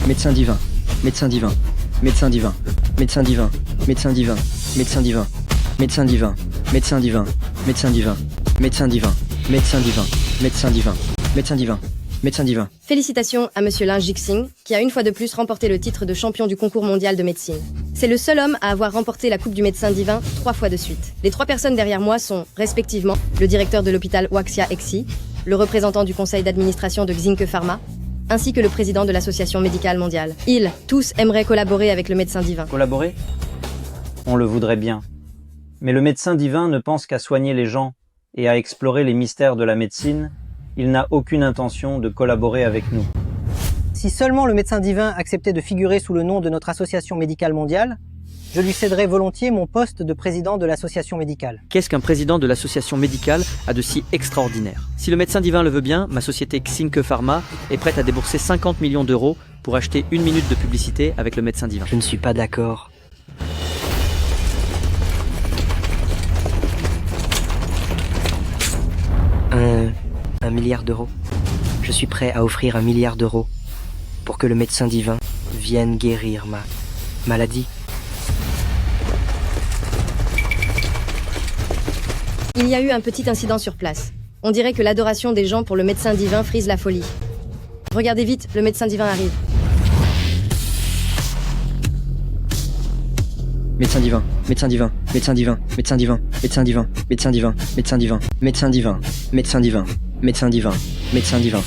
médecin divin, médecin divin, médecin divin, médecin divin, médecin divin, médecin divin, médecin divin, médecin divin, médecin divin, médecin divin, médecin divin, médecin divin, médecin divin, médecin divin. Félicitations à Monsieur Lin Jixing, qui a une fois de plus remporté le titre de champion du concours mondial de médecine. C'est le seul homme à avoir remporté la Coupe du médecin divin 3 fois de suite. Les 3 personnes derrière moi sont, respectivement, le directeur de l'hôpital Waxia Exi, le représentant du conseil d'administration de Xinke Pharma, ainsi que le président de l'association médicale mondiale. Ils, tous, aimeraient collaborer avec le médecin divin. Collaborer? On le voudrait bien. Mais le médecin divin ne pense qu'à soigner les gens et à explorer les mystères de la médecine. Il n'a aucune intention de collaborer avec nous. Si seulement le médecin divin acceptait de figurer sous le nom de notre association médicale mondiale, je lui céderais volontiers mon poste de président de l'association médicale. Qu'est-ce qu'un président de l'association médicale a de si extraordinaire? Si le médecin divin le veut bien, ma société Xinke Pharma est prête à débourser 50 millions d'euros pour acheter 1 minute de publicité avec le médecin divin. Je ne suis pas d'accord. Un milliard d'euros. Je suis prêt à offrir 1 milliard d'euros pour que le médecin divin vienne guérir ma maladie. Il y a eu un petit incident sur place. On dirait que l'adoration des gens pour le médecin divin frise la folie. Regardez vite, le médecin divin arrive. Médecin divin, médecin divin, médecin divin, médecin divin, médecin divin, médecin divin, médecin divin, médecin divin, médecin divin, médecin divin, médecin divin.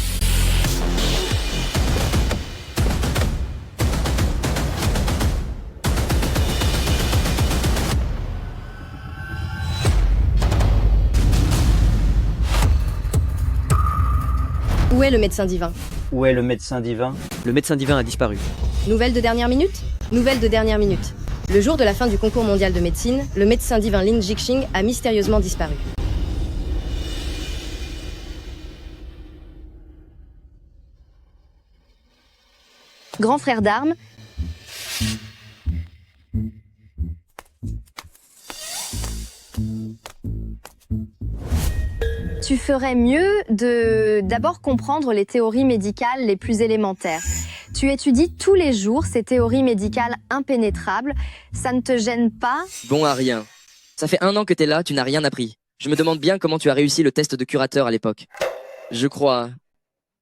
Où est le médecin divin? Où est le médecin divin? Le médecin divin a disparu. Nouvelle de dernière minute? Nouvelle de dernière minute. Le jour de la fin du concours mondial de médecine, le médecin divin Lin Jixing a mystérieusement disparu. Grand frère d'armes, tu ferais mieux de d'abord comprendre les théories médicales les plus élémentaires. Tu étudies tous les jours ces théories médicales impénétrables. Ça ne te gêne pas? Bon à rien. Ça fait 1 an que t'es là, tu n'as rien appris. Je me demande bien comment tu as réussi le test de curateur à l'époque. Je crois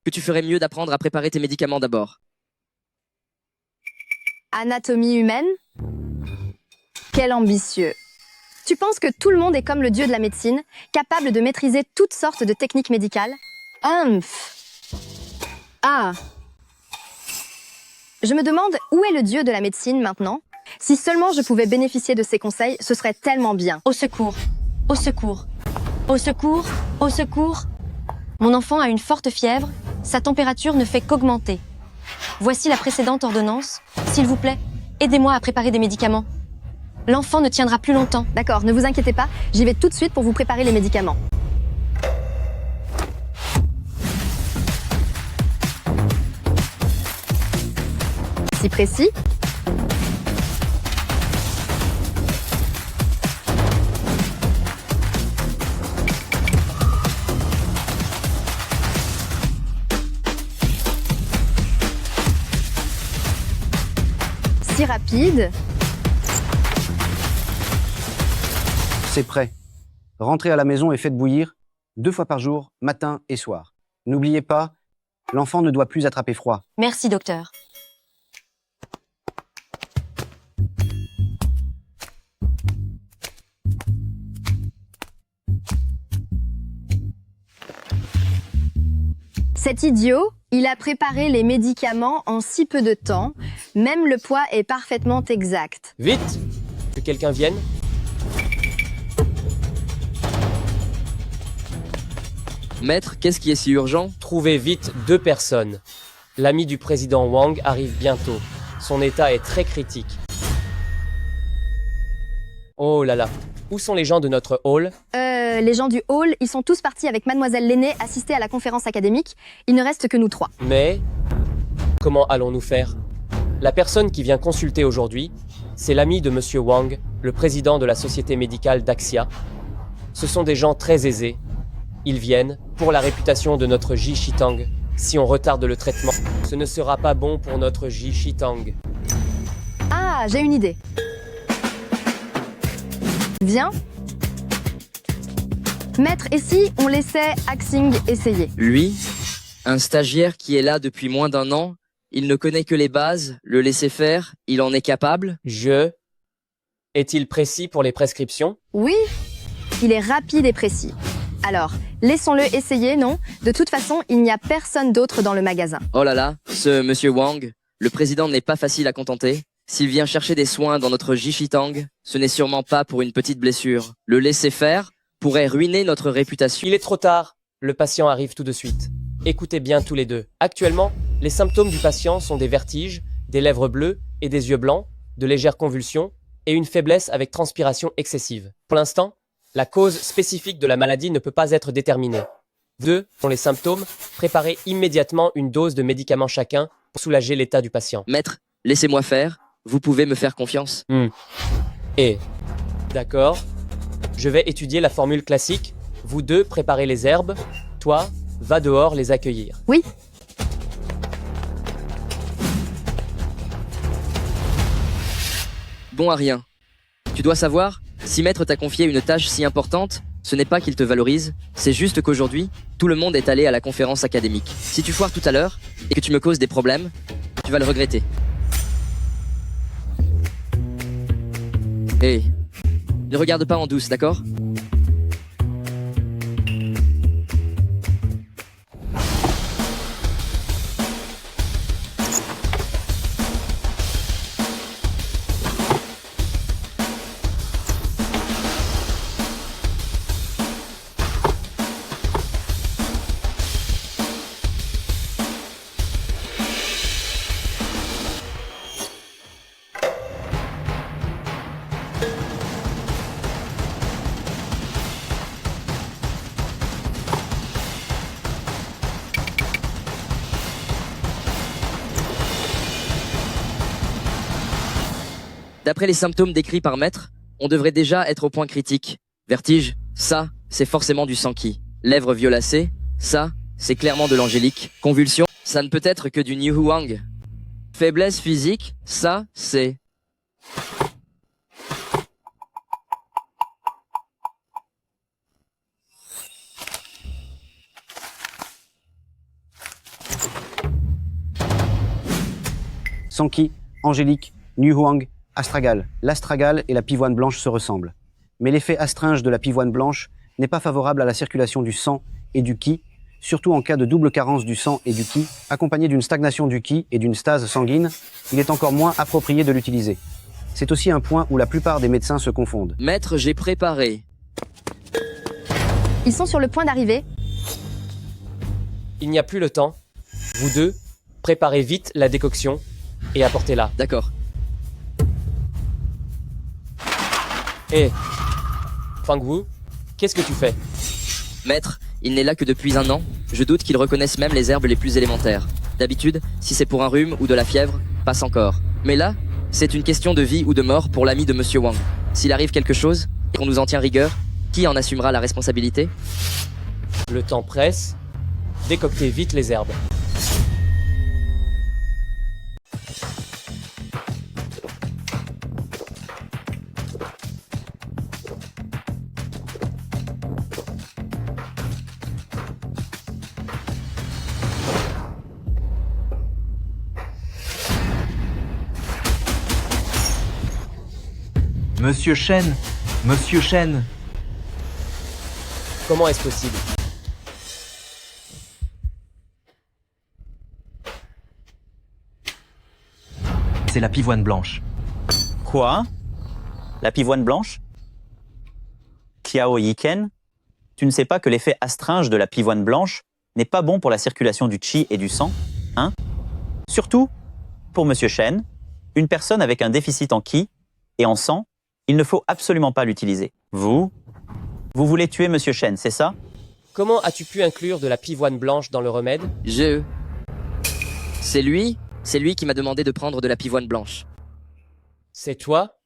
que tu ferais mieux d'apprendre à préparer tes médicaments d'abord. Anatomie humaine? Quel ambitieux. Tu penses que tout le monde est comme le dieu de la médecine, capable de maîtriser toutes sortes de techniques médicales? Ah. Je me demande où est le dieu de la médecine maintenant? Si seulement je pouvais bénéficier de ses conseils, ce serait tellement bien. Au secours! Au secours! Au secours! Au secours! Mon enfant a une forte fièvre, sa température ne fait qu'augmenter. Voici la précédente ordonnance. S'il vous plaît, aidez-moi à préparer des médicaments. L'enfant ne tiendra plus longtemps. D'accord, ne vous inquiétez pas, j'y vais tout de suite pour vous préparer les médicaments. Si précis. Si rapide. C'est prêt. Rentrez à la maison et faites bouillir 2 fois par jour, matin et soir. N'oubliez pas, l'enfant ne doit plus attraper froid. Merci, docteur. Cet idiot, il a préparé les médicaments en si peu de temps. Même le poids est parfaitement exact. Vite! Que quelqu'un vienne. Maître, qu'est-ce qui est si urgent? Trouvez vite 2 personnes. L'ami du président Wang arrive bientôt. Son état est très critique. Oh là là. Où sont les gens de notre hall? Les gens du hall, ils sont tous partis avec Mademoiselle Lenné assister à la conférence académique. Il ne reste que nous 3. Mais comment allons-nous faire? La personne qui vient consulter aujourd'hui, c'est l'ami de Monsieur Wang, le président de la société médicale d'Axia. Ce sont des gens très aisés. Ils viennent pour la réputation de notre Ji Shitang. Si on retarde le traitement, ce ne sera pas bon pour notre Jishitang. Ah, j'ai une idée. Viens. Maître, et si on laissait Axing essayer? Lui, un stagiaire qui est là depuis moins d'un an, il ne connaît que les bases, le laisser faire, il en est capable. Est-il précis pour les prescriptions? Oui, il est rapide et précis. Alors, laissons-le essayer, non? De toute façon, il n'y a personne d'autre dans le magasin. Oh là là, ce monsieur Wang, le président n'est pas facile à contenter. S'il vient chercher des soins dans notre Jishitang, ce n'est sûrement pas pour une petite blessure. Le laisser faire pourrait ruiner notre réputation. Il est trop tard. Le patient arrive tout de suite. Écoutez bien tous les deux. Actuellement, les symptômes du patient sont des vertiges, des lèvres bleues et des yeux blancs, de légères convulsions et une faiblesse avec transpiration excessive. Pour l'instant, la cause spécifique de la maladie ne peut pas être déterminée. Vous deux ont les symptômes, préparez immédiatement une dose de médicaments chacun pour soulager l'état du patient. Maître, laissez-moi faire. Vous pouvez me faire confiance. Et, d'accord, je vais étudier la formule classique. Vous deux préparez les herbes. Toi, va dehors les accueillir. Oui. Bon à rien. Tu dois savoir, si Maître t'a confié une tâche si importante, ce n'est pas qu'il te valorise, c'est juste qu'aujourd'hui, tout le monde est allé à la conférence académique. Si tu foires tout à l'heure, et que tu me causes des problèmes, tu vas le regretter. Hé, ne regarde pas en douce, d'accord? D'après les symptômes décrits par Maître, on devrait déjà être au point critique. Vertige, ça, c'est forcément du Sanqi. Lèvres violacées, ça, c'est clairement de l'angélique. Convulsion, ça ne peut être que du Niu Huang. Faiblesse physique, ça, c'est... Sanqi, angélique, Niu Huang, astragale. L'astragale et la pivoine blanche se ressemblent. Mais l'effet astringe de la pivoine blanche n'est pas favorable à la circulation du sang et du qi, surtout en cas de double carence du sang et du qi, accompagné d'une stagnation du qi et d'une stase sanguine, il est encore moins approprié de l'utiliser. C'est aussi un point où la plupart des médecins se confondent. Maître, j'ai préparé. Ils sont sur le point d'arriver. Il n'y a plus le temps. Vous deux, préparez vite la décoction et apportez-la. D'accord. Et Fang Wu, qu'est-ce que tu fais? Maître, il n'est là que depuis un an. Je doute qu'il reconnaisse même les herbes les plus élémentaires. D'habitude, si c'est pour un rhume ou de la fièvre, passe encore. Mais là, c'est une question de vie ou de mort pour l'ami de Monsieur Wang. S'il arrive quelque chose, et qu'on nous en tient rigueur, qui en assumera la responsabilité? Le temps presse. Décoctez vite les herbes. Monsieur Shen, Monsieur Shen. Comment est-ce possible? C'est la pivoine blanche. Quoi? La pivoine blanche? Kiao Yiken? Tu ne sais pas que l'effet astringe de la pivoine blanche n'est pas bon pour la circulation du qi et du sang, hein? Surtout, pour Monsieur Shen, une personne avec un déficit en qi et en sang, il ne faut absolument pas l'utiliser. Vous voulez tuer Monsieur Shen, c'est ça? Comment as-tu pu inclure de la pivoine blanche dans le remède? C'est lui qui m'a demandé de prendre de la pivoine blanche. C'est toi?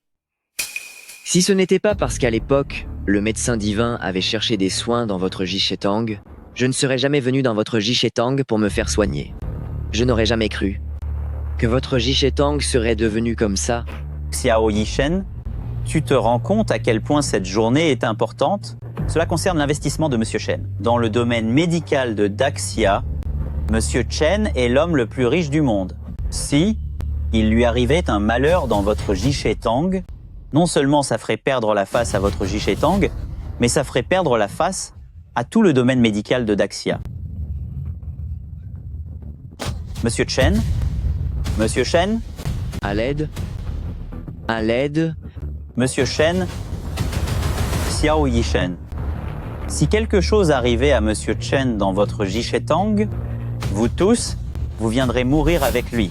Si ce n'était pas parce qu'à l'époque, le médecin divin avait cherché des soins dans votre Jichetang, Je ne serais jamais venu dans votre Jichetang pour me faire soigner. Je n'aurais jamais cru que votre Jichetang serait devenu comme ça. Xiao Yishen, tu te rends compte à quel point cette journée est importante? Cela concerne l'investissement de Monsieur Chen. Dans le domaine médical de Daxia, Monsieur Chen est l'homme le plus riche du monde. Si il lui arrivait un malheur dans votre Jichetang, non seulement ça ferait perdre la face à votre Jichetang, mais ça ferait perdre la face à tout le domaine médical de Daxia. Monsieur Chen? Monsieur Chen? À l'aide? À l'aide? Monsieur Chen? Xiao Yishen. Si quelque chose arrivait à Monsieur Chen dans votre Jichetang, vous tous, vous viendrez mourir avec lui.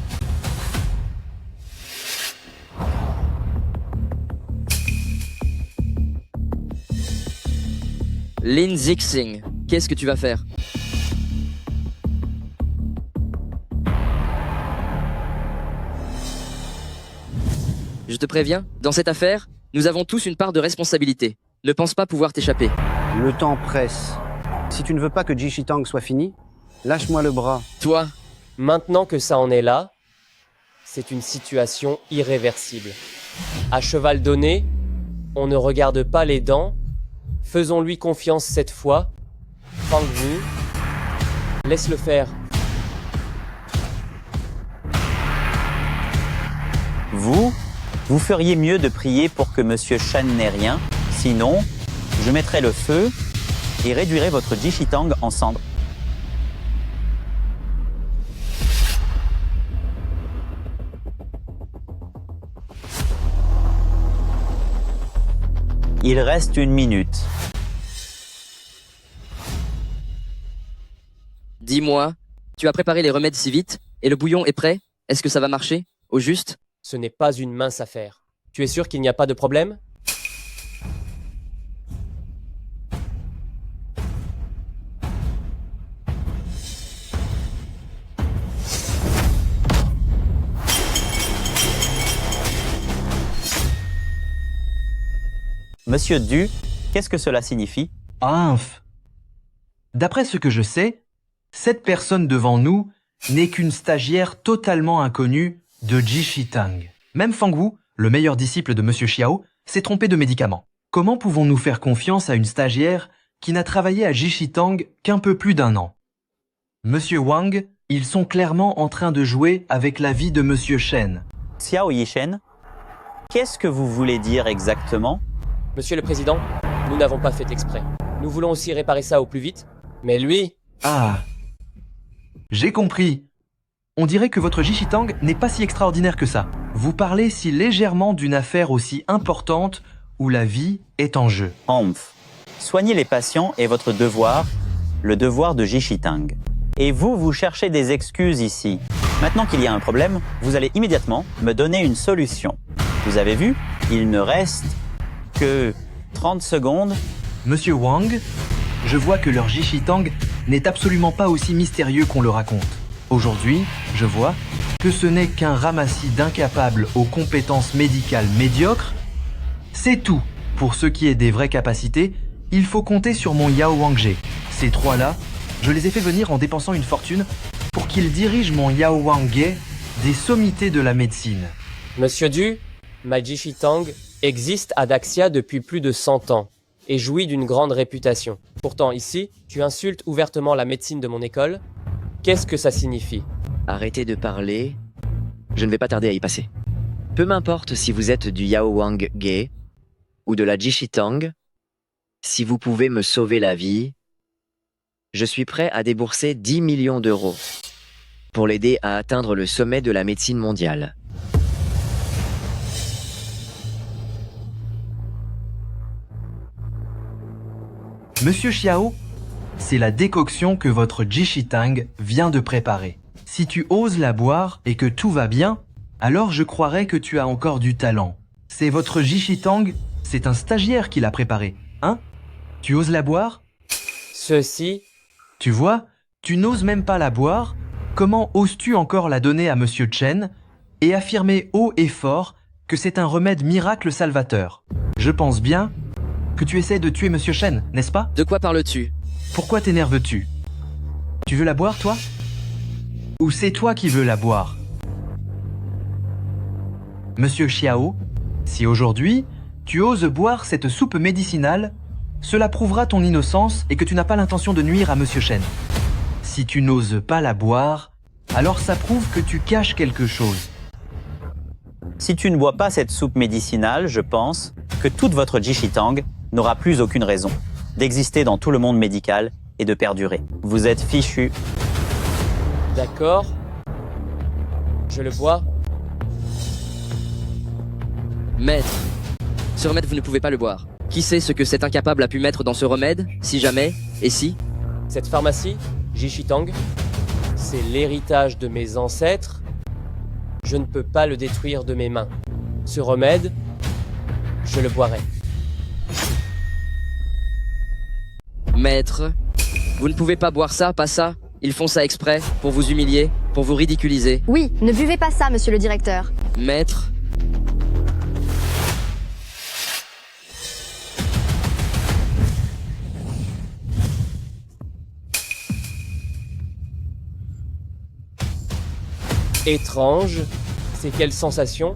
Lin Zixing, qu'est-ce que tu vas faire? Je te préviens, dans cette affaire, nous avons tous une part de responsabilité. Ne pense pas pouvoir t'échapper. Le temps presse. Si tu ne veux pas que Jishitang soit fini, lâche-moi le bras. Toi, Maintenant que ça en est là, c'est une situation irréversible. À cheval donné, on ne regarde pas les dents. Faisons-lui confiance cette fois. Fang Wu, laisse-le faire. Vous feriez mieux de prier pour que Monsieur Shan n'ait rien, sinon, je mettrai le feu et réduirai votre Jishitang en cendres. Il reste 1 minute. dis-moi, tu as préparé les remèdes si vite et le bouillon est prêt? Est-ce que ça va marcher? Au juste? Ce n'est pas une mince affaire. Tu es sûr qu'il n'y a pas de problème? Monsieur Du, qu'est-ce que cela signifie? Inf. D'après ce que je sais, cette personne devant nous n'est qu'une stagiaire totalement inconnue de Jishitang. Même Fang Wu, le meilleur disciple de Monsieur Xiao, s'est trompé de médicament. Comment pouvons-nous faire confiance à une stagiaire qui n'a travaillé à Jishitang qu'un peu plus d'1 an? Monsieur Wang, ils sont clairement en train de jouer avec la vie de Monsieur Shen. Xiao Yishen, qu'est-ce que vous voulez dire exactement? Monsieur le Président, nous n'avons pas fait exprès. Nous voulons aussi réparer ça au plus vite. Mais lui, Ah, j'ai compris. On dirait que votre Jishitang n'est pas si extraordinaire que ça. Vous parlez si légèrement d'une affaire aussi importante où la vie est en jeu. Humph. Soigner les patients est votre devoir, le devoir de Jishitang. Et vous cherchez des excuses ici. Maintenant qu'il y a un problème, vous allez immédiatement me donner une solution. Vous avez vu, il ne reste que 30 secondes. Monsieur Wang, je vois que leur Jishitang n'est absolument pas aussi mystérieux qu'on le raconte. Aujourd'hui, je vois que ce n'est qu'un ramassis d'incapables aux compétences médicales médiocres. C'est tout. Pour ce qui est des vraies capacités, il faut compter sur mon Yao Wangje. Ces trois-là, je les ai fait venir en dépensant une fortune pour qu'ils dirigent mon Yao Wangge des sommités de la médecine. Monsieur Du, Maji Shitang existe à Daxia depuis plus de 100 ans et jouit d'une grande réputation. Pourtant ici, tu insultes ouvertement la médecine de mon école. Qu'est-ce que ça signifie? Arrêtez de parler. Je ne vais pas tarder à y passer. Peu m'importe si vous êtes du Yao Wang Ge ou de la Jishitang, si vous pouvez me sauver la vie, je suis prêt à débourser 10 millions d'euros pour l'aider à atteindre le sommet de la médecine mondiale. Monsieur Xiao, c'est la décoction que votre Jishitang vient de préparer. Si tu oses la boire et que tout va bien, alors je croirais que tu as encore du talent. C'est votre Jishitang, c'est un stagiaire qui l'a préparé, hein? Tu oses la boire? Ceci, Tu vois, tu n'oses même pas la boire, comment oses-tu encore la donner à Monsieur Chen et affirmer haut et fort que c'est un remède miracle salvateur? Je pense bien que tu essaies de tuer Monsieur Chen, n'est-ce pas? De quoi parles-tu? Pourquoi t'énerves-tu? Tu veux la boire, toi? Ou c'est toi qui veux la boire? Monsieur Xiao, si aujourd'hui, tu oses boire cette soupe médicinale, cela prouvera ton innocence et que tu n'as pas l'intention de nuire à Monsieur Shen. Si tu n'oses pas la boire, alors ça prouve que tu caches quelque chose. Si tu ne bois pas cette soupe médicinale, je pense que toute votre Jishitang n'aura plus aucune raison d'exister dans tout le monde médical et de perdurer. Vous êtes fichu. D'accord. Je le bois. Maître, ce remède, vous ne pouvez pas le boire. Qui sait ce que cet incapable a pu mettre dans ce remède? Si jamais, et si? Cette pharmacie, Jishitang, c'est l'héritage de mes ancêtres. Je ne peux pas le détruire de mes mains. Ce remède, je le boirai. Maître, vous ne pouvez pas boire ça, pas ça. Ils font ça exprès, pour vous humilier, pour vous ridiculiser. Oui, ne buvez pas ça, monsieur le directeur. Maître, Étrange, c'est quelle sensation?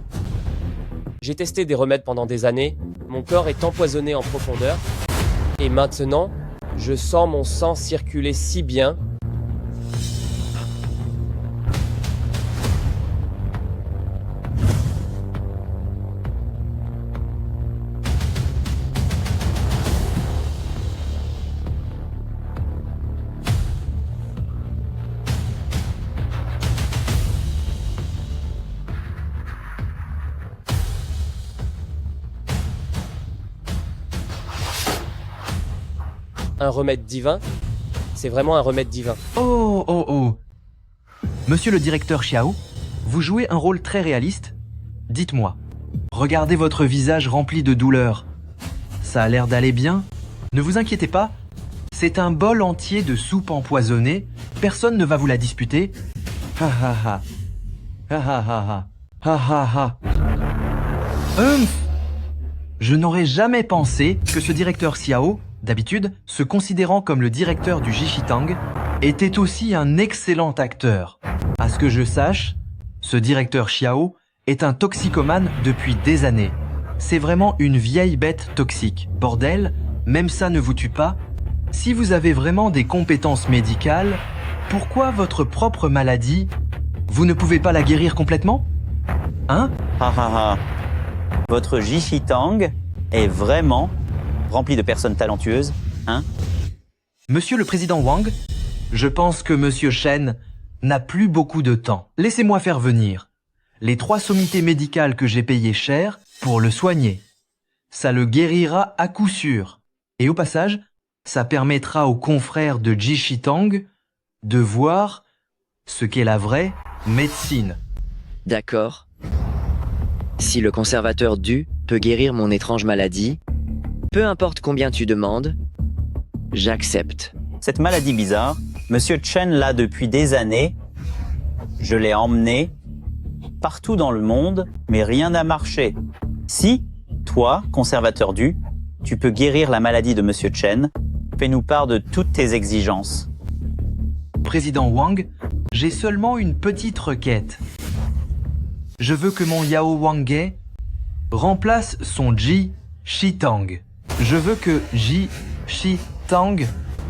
J'ai testé des remèdes pendant des années, mon corps est empoisonné en profondeur, et maintenant, je sens mon sang circuler si bien. Un remède divin? C'est vraiment un remède divin. Oh, oh, oh. Monsieur le directeur Xiao, vous jouez un rôle très réaliste. Dites-moi, regardez votre visage rempli de douleur. Ça a l'air d'aller bien? Ne vous inquiétez pas, c'est un bol entier de soupe empoisonnée. Personne ne va vous la disputer. Ha ha ha. Ha ha ha ha. Ha ha ha. Je n'aurais jamais pensé que ce directeur Xiao, d'habitude, se considérant comme le directeur du Jishitang, était aussi un excellent acteur. À ce que je sache, ce directeur Xiao est un toxicomane depuis des années. C'est vraiment une vieille bête toxique. Bordel, même ça ne vous tue pas? Si vous avez vraiment des compétences médicales, pourquoi votre propre maladie, vous ne pouvez pas la guérir complètement? Hein? Ha ha ha. Votre Jishitang est vraiment rempli de personnes talentueuses, hein? Monsieur le président Wang, je pense que Monsieur Shen n'a plus beaucoup de temps. Laissez-moi faire venir les 3 sommités médicales que j'ai payées cher pour le soigner. Ça le guérira à coup sûr. Et au passage, ça permettra aux confrères de Jishitang de voir ce qu'est la vraie médecine. D'accord. Si le conservateur Du peut guérir mon étrange maladie, peu importe combien tu demandes, j'accepte. Cette maladie bizarre, Monsieur Chen l'a depuis des années. Je l'ai emmené partout dans le monde, mais rien n'a marché. Si, toi, conservateur Du, tu peux guérir la maladie de Monsieur Chen, fais-nous part de toutes tes exigences. Président Wang, j'ai seulement une petite requête. Je veux que mon Yao Wangge remplace son Ji Shitang. Je veux que Ji Shitang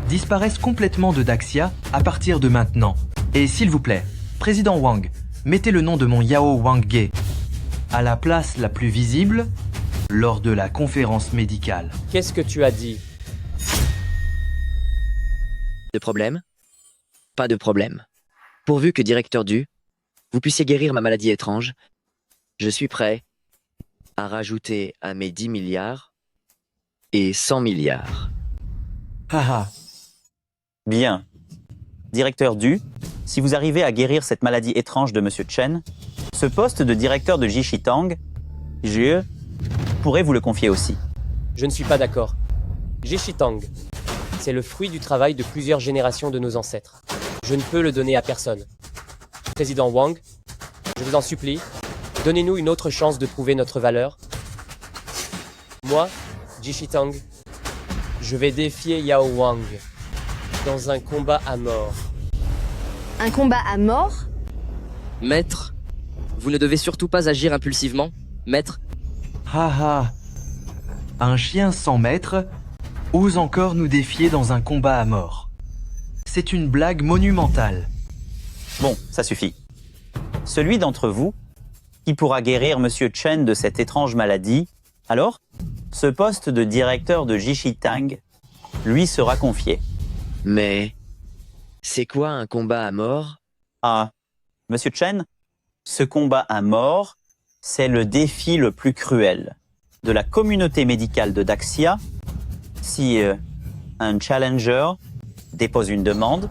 disparaisse complètement de Daxia à partir de maintenant. Et s'il vous plaît, Président Wang, mettez le nom de mon Yao Wangge à la place la plus visible lors de la conférence médicale. Qu'est-ce que tu as dit? De problème? Pas de problème. Pourvu que directeur Du, vous puissiez guérir ma maladie étrange, je suis prêt à rajouter à mes 10 milliards et 100 milliards. Haha. Bien. Directeur Du, si vous arrivez à guérir cette maladie étrange de Monsieur Chen, ce poste de directeur de Jishitang, je pourrais vous le confier aussi. Je ne suis pas d'accord. Jishitang, c'est le fruit du travail de plusieurs générations de nos ancêtres. Je ne peux le donner à personne. Président Wang, je vous en supplie, donnez-nous une autre chance de prouver notre valeur. Moi, Jishitang, je vais défier Yao Wang dans un combat à mort. Un combat à mort? Maître, vous ne devez surtout pas agir impulsivement. Maître, Haha. Un chien sans maître ose encore nous défier dans un combat à mort. C'est une blague monumentale. Bon, ça suffit. Celui d'entre vous qui pourra guérir Monsieur Chen de cette étrange maladie, alors, ce poste de directeur de Jishitang lui sera confié. Mais c'est quoi un combat à mort? Ah, Monsieur Chen, ce combat à mort, c'est le défi le plus cruel de la communauté médicale de Daxia. Si un challenger dépose une demande,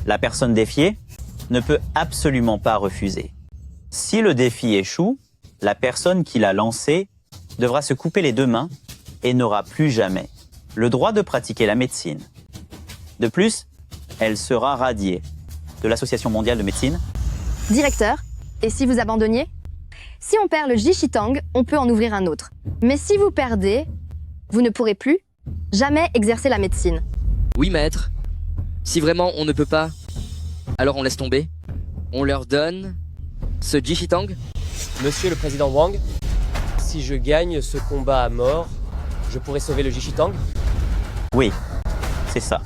la personne défiée ne peut absolument pas refuser. Si le défi échoue, la personne qui l'a lancé devra se couper les 2 mains et n'aura plus jamais le droit de pratiquer la médecine. De plus, elle sera radiée de l'Association mondiale de médecine. Directeur, et si vous abandonniez? Si on perd le Jishitang, on peut en ouvrir un autre. Mais si vous perdez, vous ne pourrez plus jamais exercer la médecine. oui maître. Si vraiment on ne peut pas, alors on laisse tomber. On leur donne ce Jishitang. Monsieur le président Wang, si je gagne ce combat à mort, je pourrais sauver le Jishitang? Oui, c'est ça.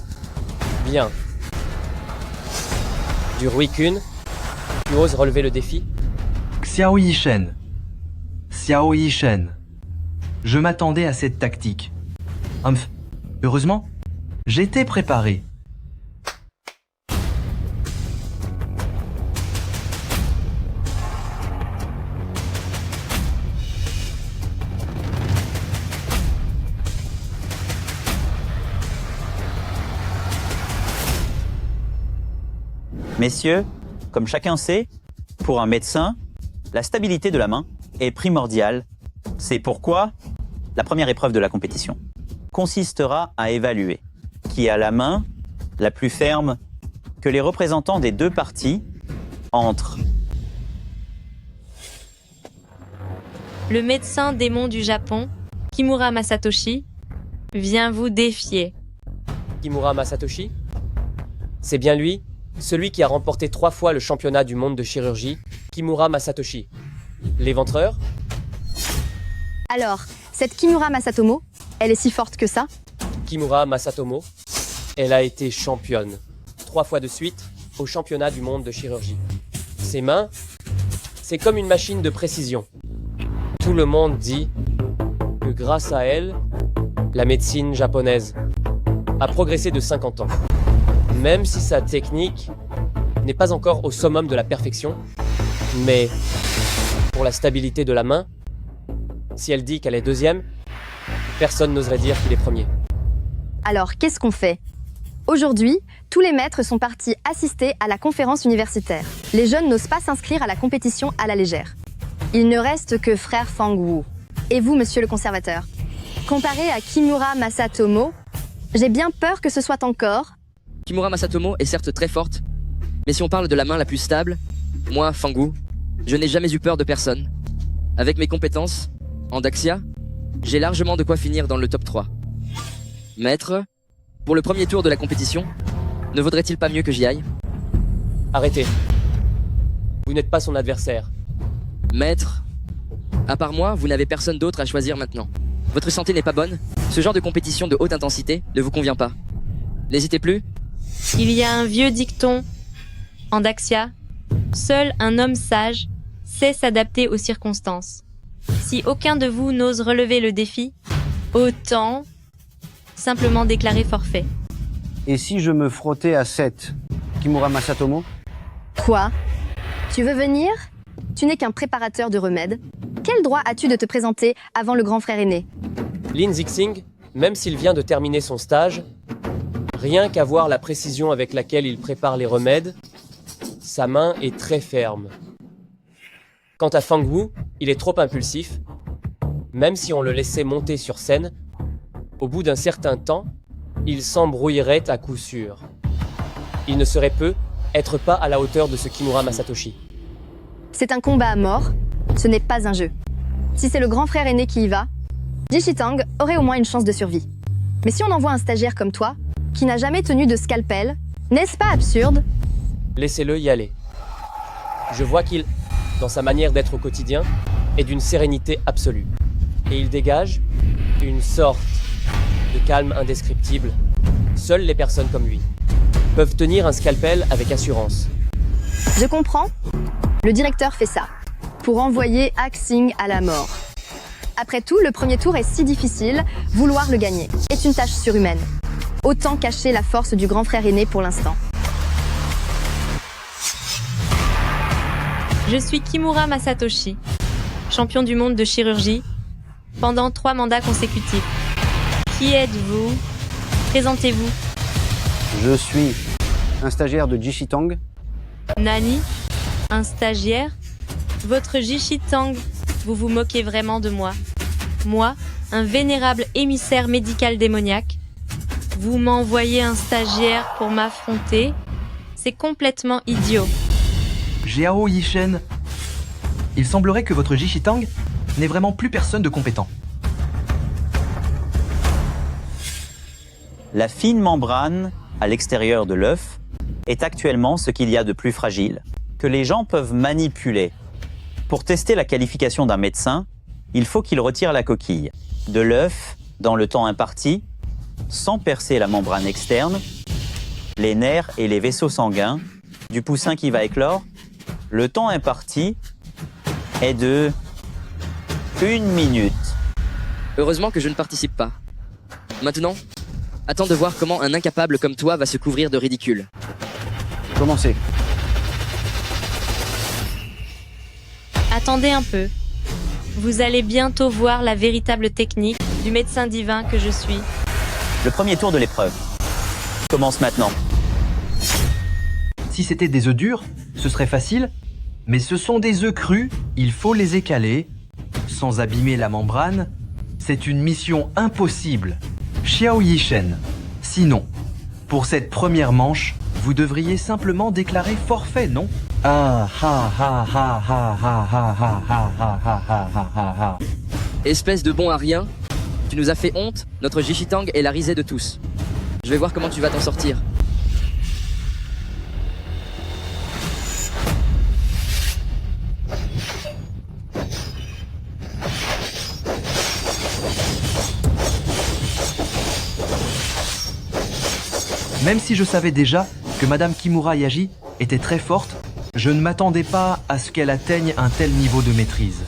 Bien. Du Ruikun, tu oses relever le défi? Xiao Yishen. Xiao Yishen. Je m'attendais à cette tactique. Humph. Heureusement, j'étais préparé. Messieurs, comme chacun sait, pour un médecin, la stabilité de la main est primordiale. C'est pourquoi la première épreuve de la compétition consistera à évaluer qui a la main la plus ferme que les représentants des 2 parties entre Le médecin démon du Japon, Kimura Masatoshi, vient vous défier. Kimura Masatoshi? C'est bien lui, celui qui a remporté 3 fois le championnat du monde de chirurgie, Kimura Masatoshi. L'éventreur? Alors, cette Kimura Masatomo, elle est si forte que ça? Kimura Masatomo, elle a été championne 3 fois de suite au championnat du monde de chirurgie. Ses mains, c'est comme une machine de précision. Tout le monde dit que grâce à elle, la médecine japonaise a progressé de 50 ans. Même si sa technique n'est pas encore au summum de la perfection, mais pour la stabilité de la main, si elle dit qu'elle est 2e, personne n'oserait dire qu'il est 1er. Alors, qu'est-ce qu'on fait? Aujourd'hui, tous les maîtres sont partis assister à la conférence universitaire. Les jeunes n'osent pas s'inscrire à la compétition à la légère. Il ne reste que frère Fang Wu. Et vous, monsieur le conservateur? Comparé à Kimura Masatomo, j'ai bien peur que ce soit encore... Kimura Masatomo est certes très forte, mais si on parle de la main la plus stable, moi, Fangu, je n'ai jamais eu peur de personne. Avec mes compétences, en Daxia, j'ai largement de quoi finir dans le top 3. Maître, pour le premier tour de la compétition, ne vaudrait-il pas mieux que j'y aille? Arrêtez. Vous n'êtes pas son adversaire. Maître, à part moi, vous n'avez personne d'autre à choisir maintenant. Votre santé n'est pas bonne, ce genre de compétition de haute intensité ne vous convient pas. N'hésitez plus. Il y a un vieux dicton. En Daxia, seul un homme sage sait s'adapter aux circonstances. Si aucun de vous n'ose relever le défi, autant simplement déclarer forfait. Et si je me frottais à 7, Kimura Masatomo? Quoi? Tu veux venir? Tu n'es qu'un préparateur de remèdes. Quel droit as-tu de te présenter avant le grand frère aîné? Lin Zixing, même s'il vient de terminer son stage, rien qu'à voir la précision avec laquelle il prépare les remèdes, sa main est très ferme. Quant à Fang Wu, il est trop impulsif. Même si on le laissait monter sur scène, au bout d'un certain temps, il s'embrouillerait à coup sûr. Il ne serait peu être pas à la hauteur de ce Kimura Masatoshi. C'est un combat à mort, ce n'est pas un jeu. Si c'est le grand frère aîné qui y va, Jishitang aurait au moins une chance de survie. Mais si on envoie un stagiaire comme toi, qui n'a jamais tenu de scalpel, n'est-ce pas absurde? Laissez-le y aller. Je vois qu'il, dans sa manière d'être au quotidien, est d'une sérénité absolue. Et il dégage une sorte de calme indescriptible. Seules les personnes comme lui peuvent tenir un scalpel avec assurance. Je comprends. Le directeur fait ça pour envoyer Axing à la mort. Après tout, le premier tour est si difficile, vouloir le gagner est une tâche surhumaine. Autant cacher la force du grand frère aîné pour l'instant. Je suis Kimura Masatoshi, champion du monde de chirurgie, pendant 3 mandats consécutifs. Qui êtes-vous? Présentez-vous. Je suis un stagiaire de Jishitang. Nani? Un stagiaire? Votre Jishitang, vous vous moquez vraiment de moi. Moi, un vénérable émissaire médical démoniaque. Vous m'envoyez un stagiaire pour m'affronter? C'est complètement idiot. Jiao Yishen, il semblerait que votre Jishitang n'ait vraiment plus personne de compétent. La fine membrane à l'extérieur de l'œuf est actuellement ce qu'il y a de plus fragile, que les gens peuvent manipuler. Pour tester la qualification d'un médecin, il faut qu'il retire la coquille de l'œuf dans le temps imparti, sans percer la membrane externe, les nerfs et les vaisseaux sanguins du poussin qui va éclore. Le temps imparti est de 1 minute. Heureusement que je ne participe pas. Maintenant, attends de voir comment un incapable comme toi va se couvrir de ridicule. Commencez. Attendez un peu. Vous allez bientôt voir la véritable technique du médecin divin que je suis. Le premier tour de l'épreuve commence maintenant. Si c'était des œufs durs, ce serait facile, mais ce sont des œufs crus, il faut les écaler, sans abîmer la membrane. C'est une mission impossible. Xiao Yishen. Sinon, pour cette première manche, vous devriez simplement déclarer forfait, non? Ah ha ha ha ha ha ha ha ha ha ha ha ha ha. Espèce de bon à rien, tu nous as fait honte, notre Jishitang est la risée de tous. Je vais voir comment tu vas t'en sortir. Même si je savais déjà que Madame Kimura Yaji était très forte, je ne m'attendais pas à ce qu'elle atteigne un tel niveau de maîtrise.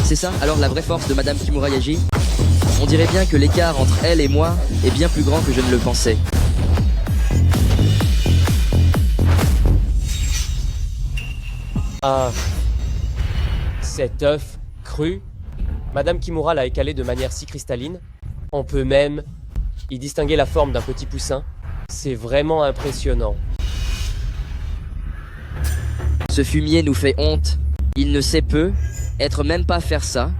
C'est ça, alors la vraie force de Madame Kimura Yaji? On dirait bien que l'écart entre elle et moi est bien plus grand que je ne le pensais. Ah, cet œuf cru, Madame Kimura l'a écalé de manière si cristalline. On peut même y distinguer la forme d'un petit poussin. C'est vraiment impressionnant. Ce fumier nous fait honte. Il ne sait peu, être même pas faire ça.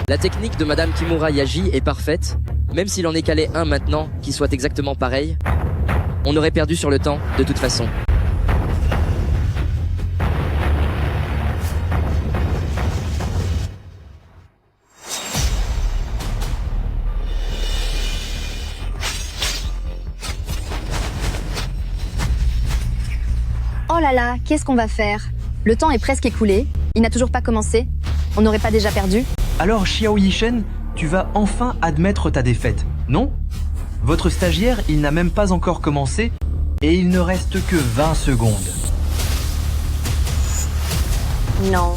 La technique de Madame Kimura Yaji est parfaite, même s'il en est calé un maintenant qui soit exactement pareil. On aurait perdu sur le temps, de toute façon. Oh là là, qu'est-ce qu'on va faire? Le temps est presque écoulé, il n'a toujours pas commencé. On n'aurait pas déjà perdu? Alors Xiao Yishen, tu vas enfin admettre ta défaite, non? Votre stagiaire, il n'a même pas encore commencé et il ne reste que 20 secondes. Non.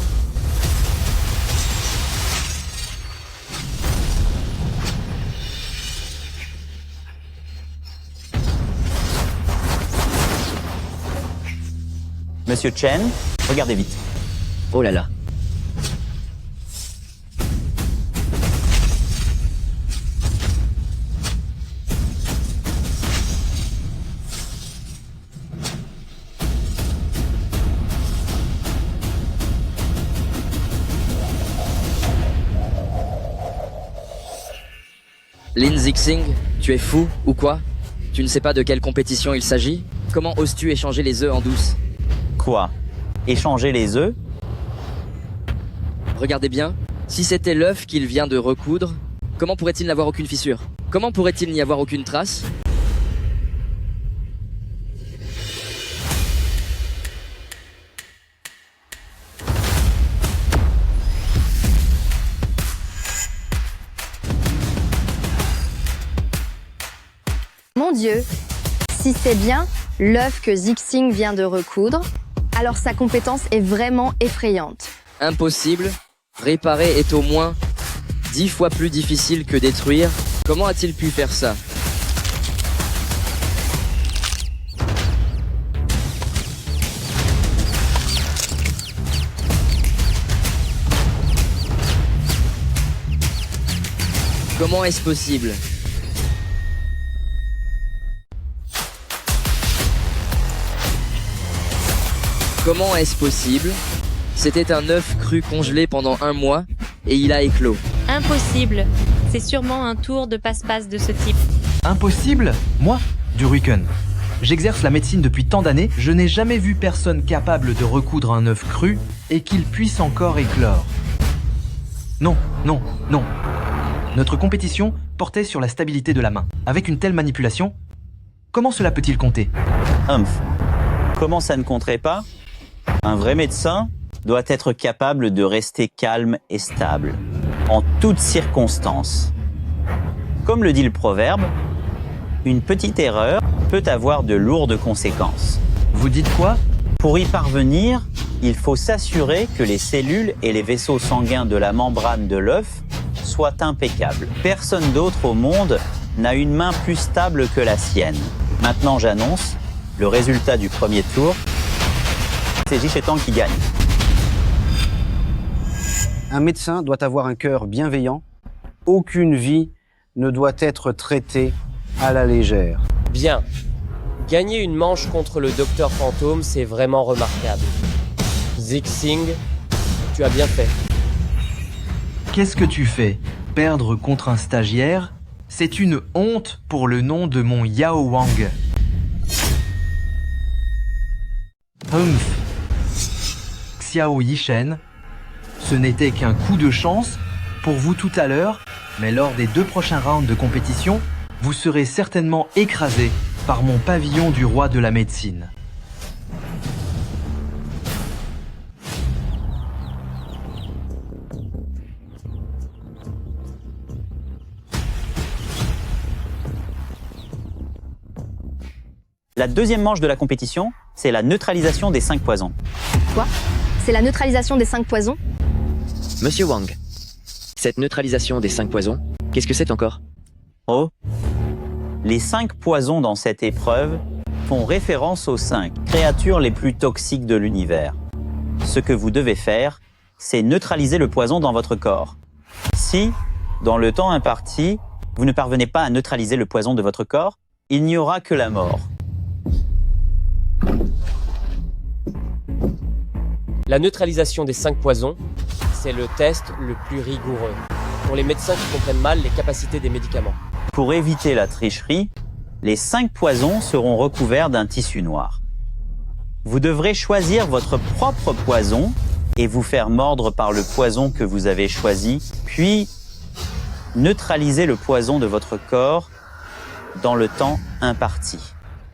Monsieur Chen, regardez vite. Oh là là. Lin Zixing, tu es fou ou quoi? Tu ne sais pas de quelle compétition il s'agit? Comment oses-tu échanger les œufs en douce? Quoi? Échanger les œufs? Regardez bien, si c'était l'œuf qu'il vient de recoudre, comment pourrait-il n'avoir aucune fissure? Comment pourrait-il n'y avoir aucune trace? Mon Dieu, si c'est bien l'œuf que Zixing vient de recoudre, alors sa compétence est vraiment effrayante. Impossible. Réparer est au moins 10 fois plus difficile que détruire. Comment a-t-il pu faire ça? Comment est-ce possible? Comment est-ce possible? C'était un œuf cru congelé pendant 1 mois et il a éclos. Impossible. C'est sûrement un tour de passe-passe de ce type. Impossible? Moi, du Ruken. J'exerce la médecine depuis tant d'années, je n'ai jamais vu personne capable de recoudre un œuf cru et qu'il puisse encore éclore. Non, non, non. Notre compétition portait sur la stabilité de la main. Avec une telle manipulation, comment cela peut-il compter? Humph. Comment ça ne compterait pas? Un vrai médecin doit être capable de rester calme et stable, en toutes circonstances. Comme le dit le proverbe, une petite erreur peut avoir de lourdes conséquences. Vous dites quoi? Pour y parvenir, il faut s'assurer que les cellules et les vaisseaux sanguins de la membrane de l'œuf soient impeccables. Personne d'autre au monde n'a une main plus stable que la sienne. Maintenant, j'annonce le résultat du premier tour. C'est Jichetang qui gagne. Un médecin doit avoir un cœur bienveillant. Aucune vie ne doit être traitée à la légère. Bien. Gagner une manche contre le Docteur Fantôme, c'est vraiment remarquable. Zixing, tu as bien fait. Qu'est-ce que tu fais? Perdre contre un stagiaire? C'est une honte pour le nom de mon Yao Wang. Humph. Xiao Yishen, ce n'était qu'un coup de chance pour vous tout à l'heure, mais lors des 2 prochains rounds de compétition, vous serez certainement écrasé par mon pavillon du roi de la médecine. La deuxième manche de la compétition, c'est la neutralisation des 5 poisons. Quoi? C'est la neutralisation des 5 poisons? Monsieur Wang, cette neutralisation des 5 poisons, qu'est-ce que c'est encore? Oh, les 5 poisons dans cette épreuve font référence aux 5 créatures les plus toxiques de l'univers. Ce que vous devez faire, c'est neutraliser le poison dans votre corps. Si, dans le temps imparti, vous ne parvenez pas à neutraliser le poison de votre corps, il n'y aura que la mort. La neutralisation des 5 poisons, c'est le test le plus rigoureux pour les médecins qui comprennent mal les capacités des médicaments. Pour éviter la tricherie, les 5 poisons seront recouverts d'un tissu noir. Vous devrez choisir votre propre poison et vous faire mordre par le poison que vous avez choisi, puis neutraliser le poison de votre corps dans le temps imparti.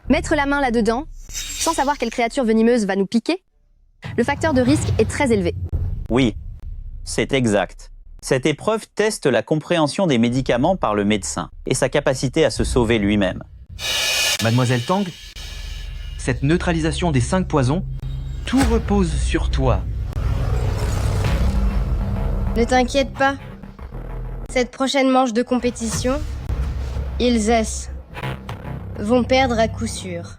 Mettre la main là-dedans, sans savoir quelle créature venimeuse va nous piquer? Le facteur de risque est très élevé. Oui, c'est exact. Cette épreuve teste la compréhension des médicaments par le médecin et sa capacité à se sauver lui-même. Mademoiselle Tang, cette neutralisation des 5 poisons, tout repose sur toi. Ne t'inquiète pas. Cette prochaine manche de compétition, ils vont perdre à coup sûr.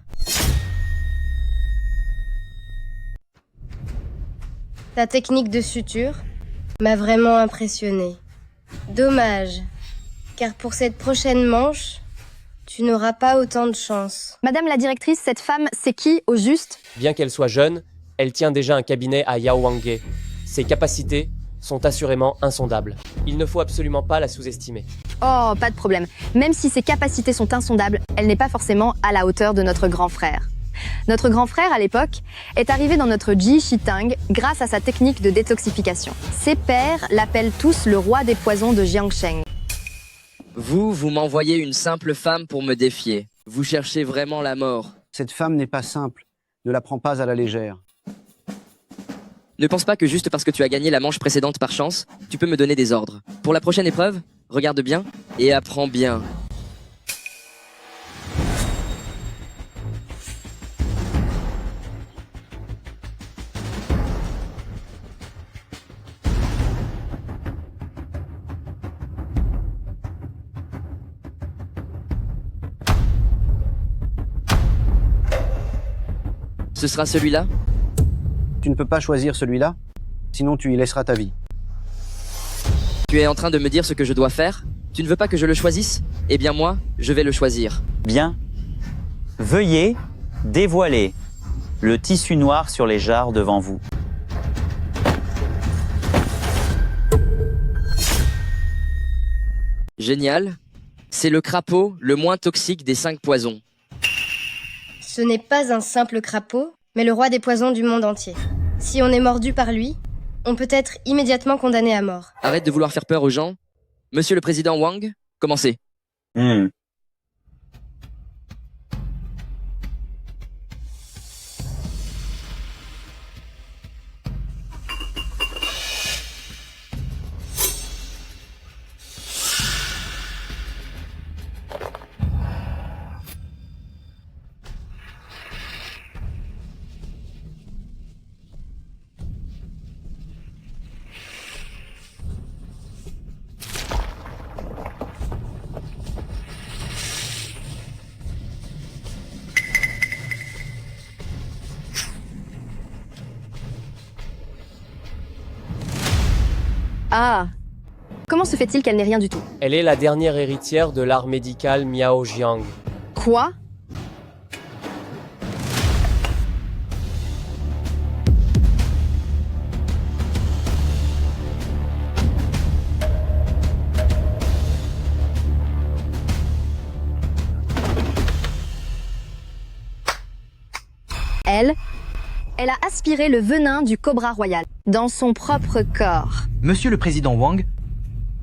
Ta technique de suture m'a vraiment impressionné. Dommage, car pour cette prochaine manche, tu n'auras pas autant de chance. Madame la directrice, cette femme, c'est qui, au juste? Bien qu'elle soit jeune, elle tient déjà un cabinet à Yaowangue. Ses capacités sont assurément insondables. Il ne faut absolument pas la sous-estimer. Oh, pas de problème. Même si ses capacités sont insondables, elle n'est pas forcément à la hauteur de notre grand frère. Notre grand frère, à l'époque, est arrivé dans notre Jichetang grâce à sa technique de détoxification. Ses pairs l'appellent tous le roi des poisons de Jiangsheng. Vous m'envoyez une simple femme pour me défier. Vous cherchez vraiment la mort. Cette femme n'est pas simple. Ne la prends pas à la légère. Ne pense pas que juste parce que tu as gagné la manche précédente par chance, tu peux me donner des ordres. Pour la prochaine épreuve, regarde bien et apprends bien. ce sera celui-là? Tu ne peux pas choisir celui-là, sinon tu y laisseras ta vie. Tu es en train de me dire ce que je dois faire? Tu ne veux pas que je le choisisse? Eh bien moi, je vais le choisir. Bien. Veuillez dévoiler le tissu noir sur les jarres devant vous. Génial. C'est le crapaud le moins toxique des 5 poisons. Ce n'est pas un simple crapaud, mais le roi des poisons du monde entier. Si on est mordu par lui, on peut être immédiatement condamné à mort. Arrête de vouloir faire peur aux gens. Monsieur le président Wang, commencez. Ah! Comment se fait-il qu'elle n'ait rien du tout? Elle est la dernière héritière de l'art médical Miao Jiang. Quoi? Elle a aspiré le venin du cobra royal dans son propre corps. Monsieur le président Wang,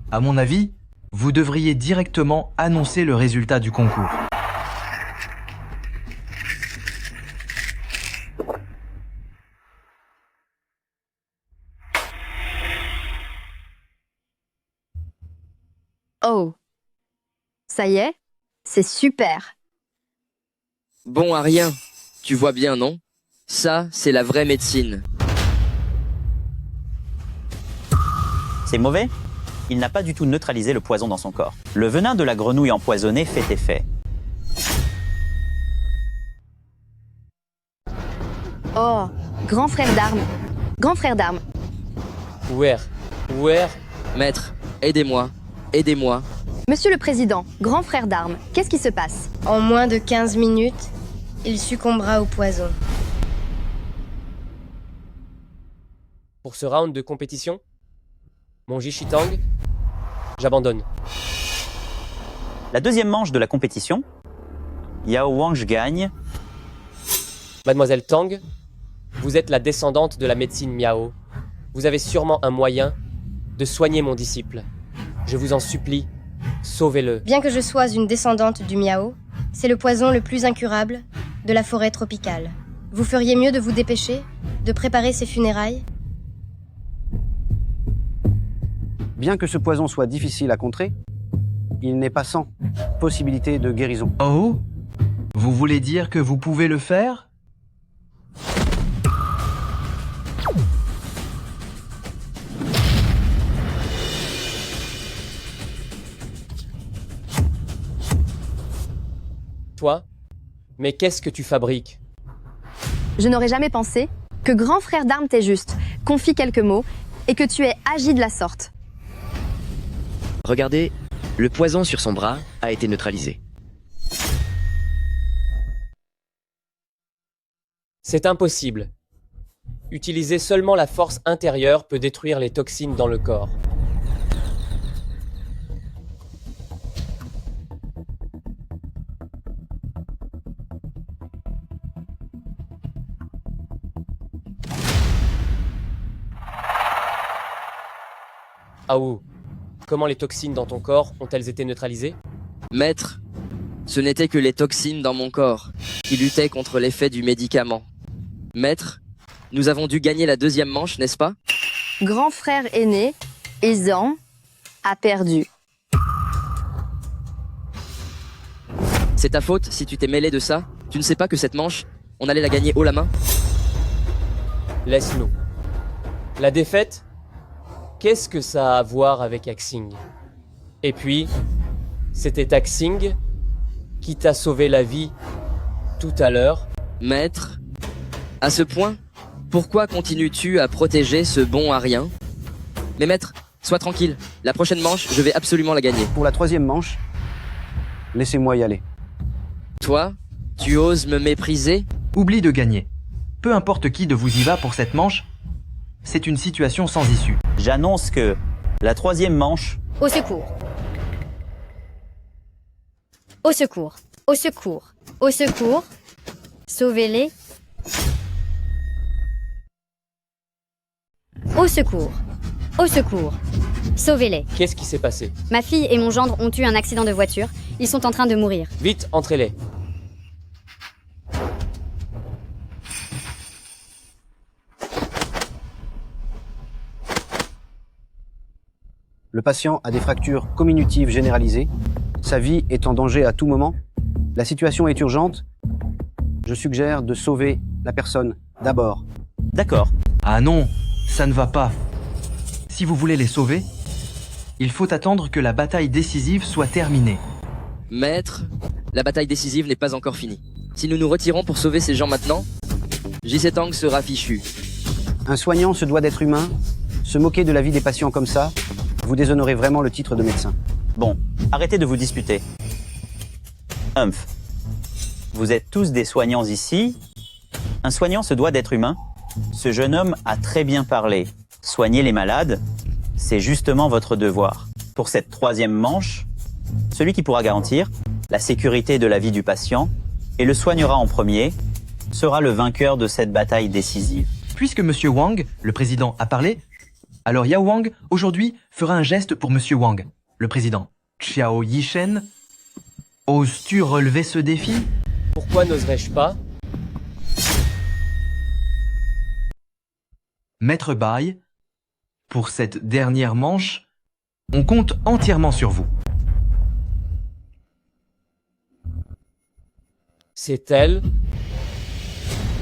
à mon avis, vous devriez directement annoncer le résultat du concours. Oh. Ça y est? C'est super. Bon à rien. Tu vois bien, non? Ça, c'est la vraie médecine. C'est mauvais? Il n'a pas du tout neutralisé le poison dans son corps. Le venin de la grenouille empoisonnée fait effet. Oh, grand frère d'armes. Grand frère d'armes. Where? Maître, aidez-moi. Aidez-moi. Monsieur le Président, grand frère d'armes, qu'est-ce qui se passe? En moins de 15 minutes, il succombera au poison. Pour ce round de compétition, mon Jishitang, j'abandonne. La deuxième manche de la compétition, Yao Wang gagne. Mademoiselle Tang, vous êtes la descendante de la médecine Miao. Vous avez sûrement un moyen de soigner mon disciple. Je vous en supplie, sauvez-le. Bien que je sois une descendante du Miao, c'est le poison le plus incurable de la forêt tropicale. Vous feriez mieux de vous dépêcher, de préparer ses funérailles. Bien que ce poison soit difficile à contrer, il n'est pas sans possibilité de guérison. Oh? Vous voulez dire que vous pouvez le faire? Toi? Mais qu'est-ce que tu fabriques? Je n'aurais jamais pensé que grand frère d'armes t'ait juste confie quelques mots et que tu aies agi de la sorte. Regardez, le poison sur son bras a été neutralisé. C'est impossible. Utiliser seulement la force intérieure peut détruire les toxines dans le corps. Aou, comment les toxines dans ton corps ont-elles été neutralisées? Maître, ce n'était que les toxines dans mon corps qui luttaient contre l'effet du médicament. Maître, nous avons dû gagner la deuxième manche, n'est-ce pas? Grand frère aîné, Izan, a perdu. C'est ta faute si tu t'es mêlé de ça? Tu ne sais pas que cette manche, on allait la gagner haut la main? Laisse-nous. La défaite? Qu'est-ce que ça a à voir avec Axing? Et puis, c'était Axing qui t'a sauvé la vie tout à l'heure. Maître, À ce point, pourquoi continues-tu à protéger ce bon à rien? Mais maître, sois tranquille. La prochaine manche, je vais absolument la gagner. Pour la 3e manche, laissez-moi y aller. Toi, tu oses me mépriser? Oublie de gagner. Peu importe qui de vous y va pour cette manche, c'est une situation sans issue. J'annonce que la 3e manche, Au secours. Au secours. Au secours. Au secours. Sauvez-les. Au secours. Au secours. Sauvez-les. Qu'est-ce qui s'est passé? Ma fille et mon gendre ont eu un accident de voiture. Ils sont en train de mourir. Vite, entrez-les. Le patient a des fractures comminutives généralisées. Sa vie est en danger à tout moment. La situation est urgente. Je suggère de sauver la personne d'abord. d'accord. Ah non, ça ne va pas. Si vous voulez les sauver, il faut attendre que la bataille décisive soit terminée. Maître, la bataille décisive n'est pas encore finie. Si nous nous retirons pour sauver ces gens maintenant, J.C. Tang sera fichu. Un soignant se doit d'être humain. Se moquer de la vie des patients comme ça, vous déshonorez vraiment le titre de médecin. Bon, arrêtez de vous disputer. Humph, vous êtes tous des soignants ici. Un soignant se doit d'être humain. Ce jeune homme a très bien parlé. Soigner les malades, c'est justement votre devoir. Pour cette 3e manche, celui qui pourra garantir la sécurité de la vie du patient et le soignera en premier sera le vainqueur de cette bataille décisive. Puisque M. Wang, le président, a parlé, alors Yao Wang, aujourd'hui, fera un geste pour M. Wang, le président. Xiao Yishen, oses-tu relever ce défi? Pourquoi n'oserais-je pas? Maître Bai, pour cette dernière manche, on compte entièrement sur vous. C'est elle.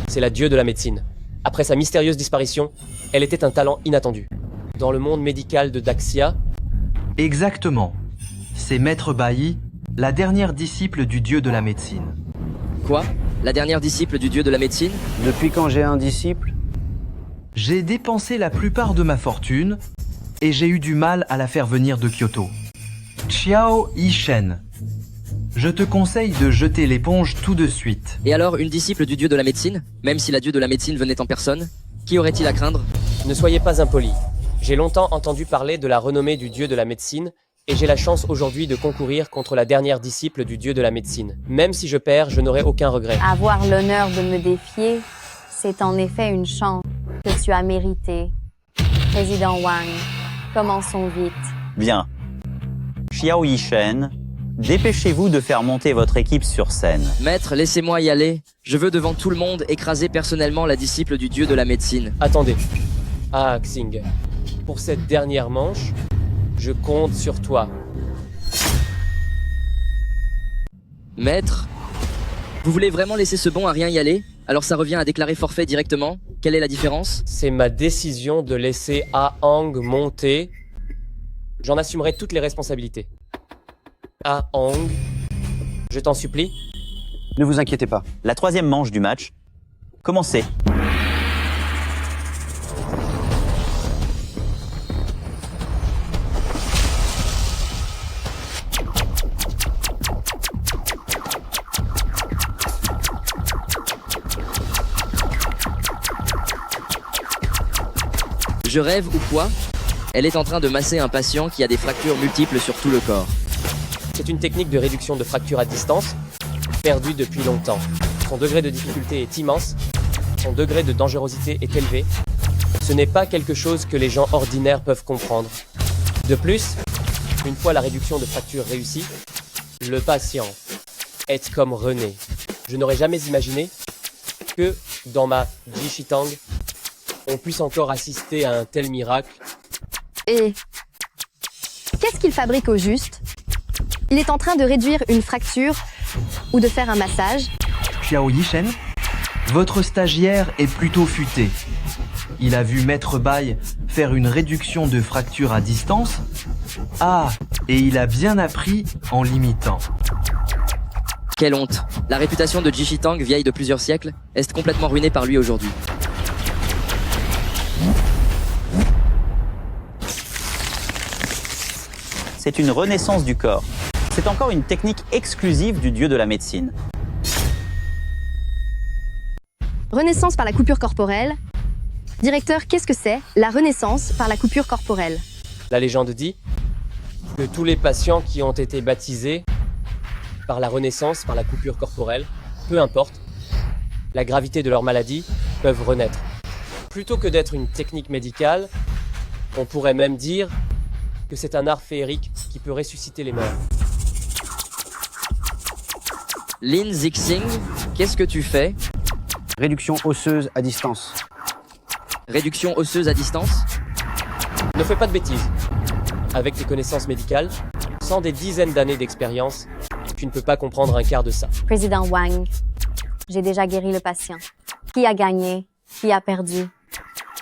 C'est la dieu de la médecine. Après sa mystérieuse disparition, elle était un talent inattendu. Dans le monde médical de Daxia, Exactement. C'est Maître Bai, la dernière disciple du dieu de la médecine. Quoi? La dernière disciple du dieu de la médecine? Depuis quand j'ai un disciple? J'ai dépensé la plupart de ma fortune et j'ai eu du mal à la faire venir de Kyoto. Xiao Yishen, je te conseille de jeter l'éponge tout de suite. Et alors, une disciple du dieu de la médecine? Même si la dieu de la médecine venait en personne? Qui aurait-il à craindre? ne soyez pas impoli. J'ai longtemps entendu parler de la renommée du dieu de la médecine, et j'ai la chance aujourd'hui de concourir contre la dernière disciple du dieu de la médecine. Même si je perds, je n'aurai aucun regret. Avoir l'honneur de me défier, c'est en effet une chance que tu as méritée. Président Wang, commençons vite. Bien. Xiao Yishen, dépêchez-vous de faire monter votre équipe sur scène. Maître, laissez-moi y aller. Je veux devant tout le monde écraser personnellement la disciple du dieu de la médecine. Attendez. Ah, Xing. Pour cette dernière manche, je compte sur toi. Maître, vous voulez vraiment laisser ce bon à rien y aller? Alors ça revient à déclarer forfait directement? Quelle est la différence? C'est ma décision de laisser Ah Hang monter. J'en assumerai toutes les responsabilités. Ah Hang, je t'en supplie. Ne vous inquiétez pas. La 3e manche du match, commencez. Je rêve ou quoi? Elle est en train de masser un patient qui a des fractures multiples sur tout le corps. C'est une technique de réduction de fractures à distance, perdue depuis longtemps. Son degré de difficulté est immense, son degré de dangerosité est élevé. Ce n'est pas quelque chose que les gens ordinaires peuvent comprendre. De plus, une fois la réduction de fractures réussie, le patient est comme René. Je n'aurais jamais imaginé que, dans ma J.C. Tang, on puisse encore assister à un tel miracle. Et qu'est-ce qu'il fabrique au juste? Il est en train de réduire une fracture ou de faire un massage. Xiao Yishen, votre stagiaire est plutôt futé. Il a vu Maître Bai faire une réduction de fracture à distance. Ah, et il a bien appris en l'imitant. Quelle honte. La réputation de Jishitang, vieille de plusieurs siècles, est complètement ruinée par lui aujourd'hui. C'est une renaissance du corps. C'est encore une technique exclusive du dieu de la médecine. Renaissance par la coupure corporelle. Directeur, qu'est-ce que c'est, la renaissance par la coupure corporelle? La légende dit que tous les patients qui ont été baptisés par la renaissance, par la coupure corporelle, peu importe la gravité de leur maladie, peuvent renaître. Plutôt que d'être une technique médicale, on pourrait même dire que c'est un art féerique qui peut ressusciter les morts. Lin Zixing, qu'est-ce que tu fais? Réduction osseuse à distance. Réduction osseuse à distance? Ne fais pas de bêtises. Avec tes connaissances médicales, sans des dizaines d'années d'expérience, tu ne peux pas comprendre un quart de ça. Président Wang, j'ai déjà guéri le patient. Qui a gagné? Qui a perdu?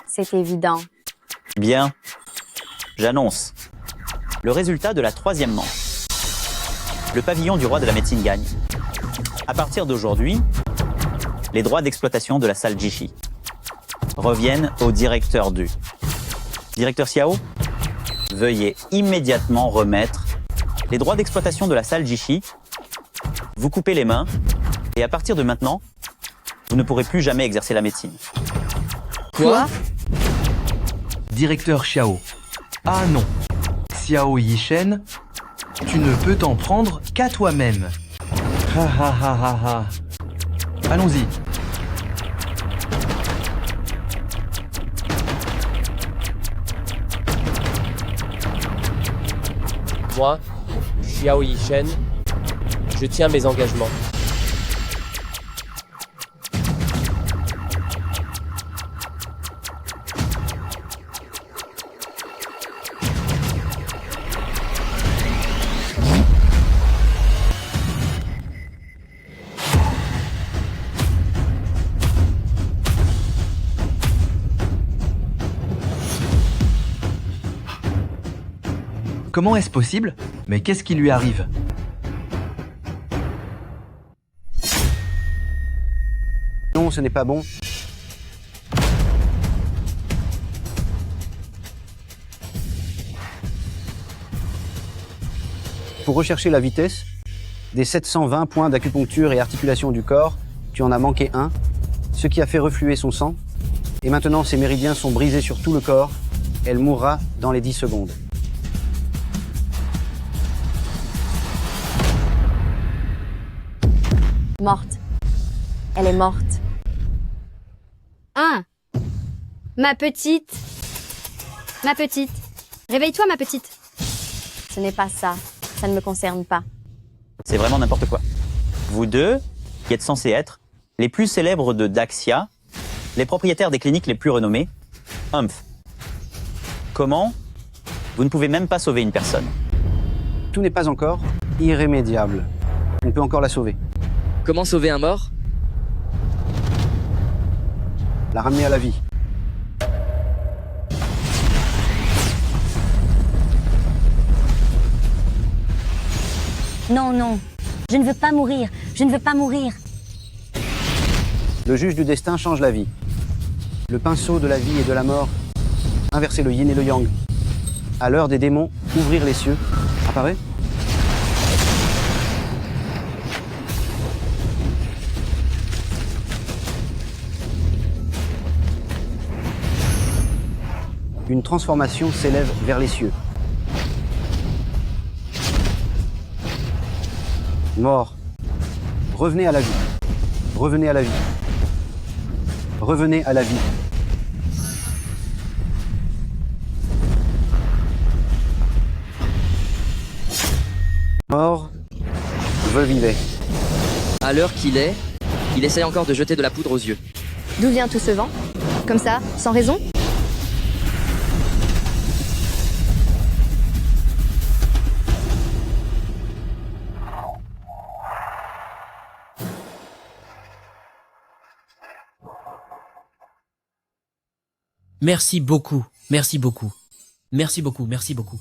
C'est évident. Bien, j'annonce le résultat de la 3e manche. Le pavillon du roi de la médecine gagne. À partir d'aujourd'hui, les droits d'exploitation de la salle Jishi reviennent au directeur du. Directeur Xiao, veuillez immédiatement remettre les droits d'exploitation de la salle Jishi. Vous coupez les mains et à partir de maintenant, vous ne pourrez plus jamais exercer la médecine. Quoi? Directeur Xiao. Ah non. Xiao Yishen, tu ne peux t'en prendre qu'à toi-même. Ha ha ha ha ha. Allons-y. Moi, Xiao Yishen, je tiens mes engagements. Comment est-ce possible? Mais qu'est-ce qui lui arrive? Non, ce n'est pas bon. Pour rechercher la vitesse, des 720 points d'acupuncture et articulation du corps, tu en as manqué un, ce qui a fait refluer son sang, et maintenant ses méridiens sont brisés sur tout le corps, elle mourra dans les 10 secondes. Morte. Elle est morte. Ah, ma petite. Ma petite. Réveille-toi, ma petite. Ce n'est pas ça. Ça ne me concerne pas. C'est vraiment n'importe quoi. Vous deux, qui êtes censés être les plus célèbres de Daxia, les propriétaires des cliniques les plus renommées, Humph. Comment vous ne pouvez même pas sauver une personne? Tout n'est pas encore irrémédiable. On peut encore la sauver. Comment sauver un mort? La ramener à la vie. Non, non. Je ne veux pas mourir. Je ne veux pas mourir. Le juge du destin change la vie. Le pinceau de la vie et de la mort. Inverser le yin et le yang. À l'heure des démons, ouvrir les cieux. Apparaît. Une transformation s'élève vers les cieux. Mort. Revenez à la vie. Revenez à la vie. Revenez à la vie. Mort. Revivez. À l'heure qu'il est, il essaye encore de jeter de la poudre aux yeux. D'où vient tout ce vent? Comme ça, sans raison? Merci beaucoup, merci beaucoup. Merci beaucoup, merci beaucoup.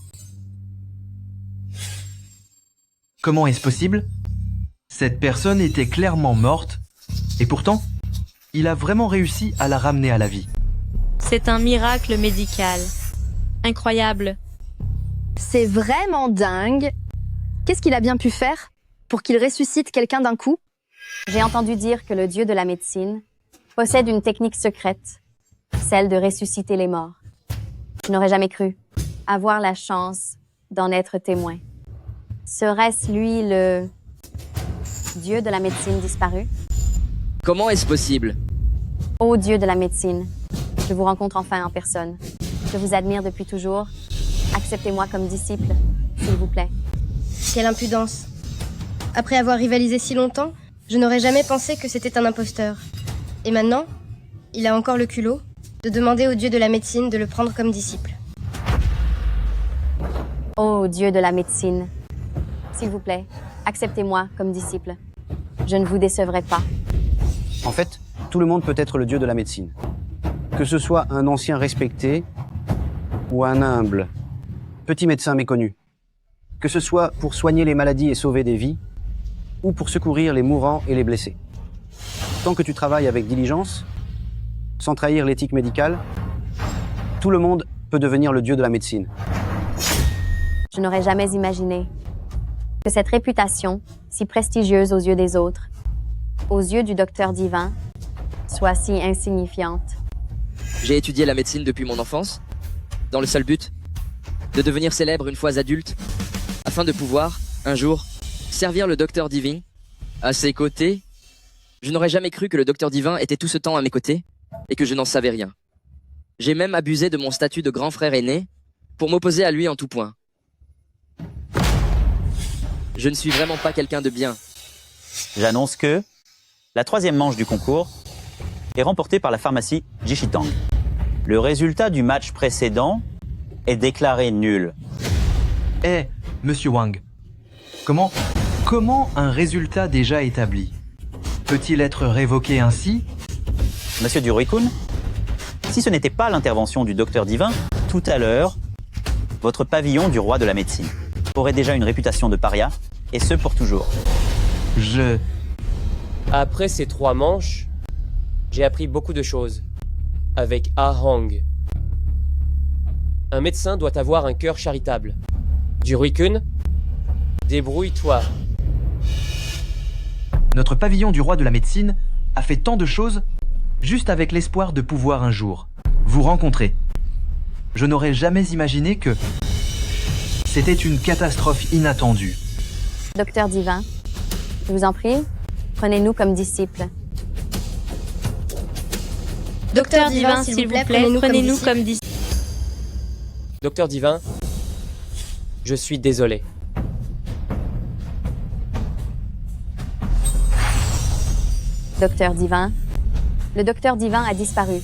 Comment est-ce possible? Cette personne était clairement morte, et pourtant, il a vraiment réussi à la ramener à la vie. C'est un miracle médical. Incroyable. C'est vraiment dingue. Qu'est-ce qu'il a bien pu faire pour qu'il ressuscite quelqu'un d'un coup? J'ai entendu dire que le dieu de la médecine possède une technique secrète, celle de ressusciter les morts. Je n'aurais jamais cru avoir la chance d'en être témoin. Serait-ce lui le dieu de la médecine disparu? Comment est-ce possible? Ô dieu de la médecine, je vous rencontre enfin en personne. Je vous admire depuis toujours. Acceptez-moi comme disciple, s'il vous plaît. Quelle impudence. Après avoir rivalisé si longtemps, je n'aurais jamais pensé que c'était un imposteur. Et maintenant, il a encore le culot de demander au dieu de la médecine de le prendre comme disciple. Ô dieu de la médecine, s'il vous plaît, acceptez-moi comme disciple. Je ne vous décevrai pas. En fait, tout le monde peut être le dieu de la médecine. Que ce soit un ancien respecté ou un humble petit médecin méconnu. Que ce soit pour soigner les maladies et sauver des vies, ou pour secourir les mourants et les blessés. Tant que tu travailles avec diligence, sans trahir l'éthique médicale, tout le monde peut devenir le dieu de la médecine. Je n'aurais jamais imaginé que cette réputation, si prestigieuse aux yeux des autres, aux yeux du docteur divin, soit si insignifiante. J'ai étudié la médecine depuis mon enfance, dans le seul but de devenir célèbre une fois adulte, afin de pouvoir, un jour, servir le docteur divin à ses côtés. Je n'aurais jamais cru que le docteur divin était tout ce temps à mes côtés et que je n'en savais rien. J'ai même abusé de mon statut de grand frère aîné pour m'opposer à lui en tout point. Je ne suis vraiment pas quelqu'un de bien. J'annonce que la troisième manche du concours est remportée par la pharmacie Jishitang. Le résultat du match précédent est déclaré nul. Eh, monsieur Wang, comment un résultat déjà établi peut-il être révoqué ainsi? Monsieur Duruikun, si ce n'était pas l'intervention du docteur divin, tout à l'heure, votre pavillon du roi de la médecine aurait déjà une réputation de paria, et ce pour toujours. Après ces 3 manches, j'ai appris beaucoup de choses. Avec Ah Hong. Un médecin doit avoir un cœur charitable. Duruikun, débrouille-toi. Notre pavillon du roi de la médecine a fait tant de choses juste avec l'espoir de pouvoir un jour vous rencontrer. Je n'aurais jamais imaginé que c'était une catastrophe inattendue. Docteur divin, je vous en prie, prenez-nous comme disciples. Docteur divin, s'il vous plaît, prenez-nous comme disciples. Docteur divin, je suis désolé. Docteur divin, le docteur divin a disparu.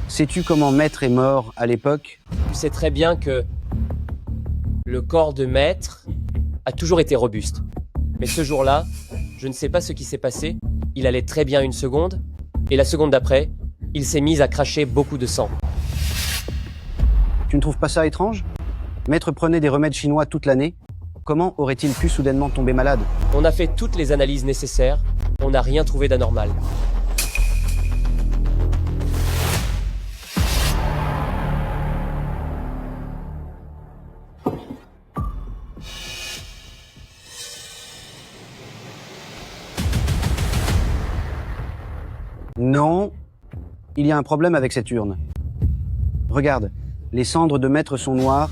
Sais-tu comment Maître est mort à l'époque? Tu sais très bien que le corps de Maître a toujours été robuste. Mais ce jour-là, je ne sais pas ce qui s'est passé. Il allait très bien une seconde, et la seconde d'après, il s'est mis à cracher beaucoup de sang. Tu ne trouves pas ça étrange? Maître prenait des remèdes chinois toute l'année. Comment aurait-il pu soudainement tomber malade? On a fait toutes les analyses nécessaires, on n'a rien trouvé d'anormal. Non, il y a un problème avec cette urne. Regarde, les cendres de Maître sont noires,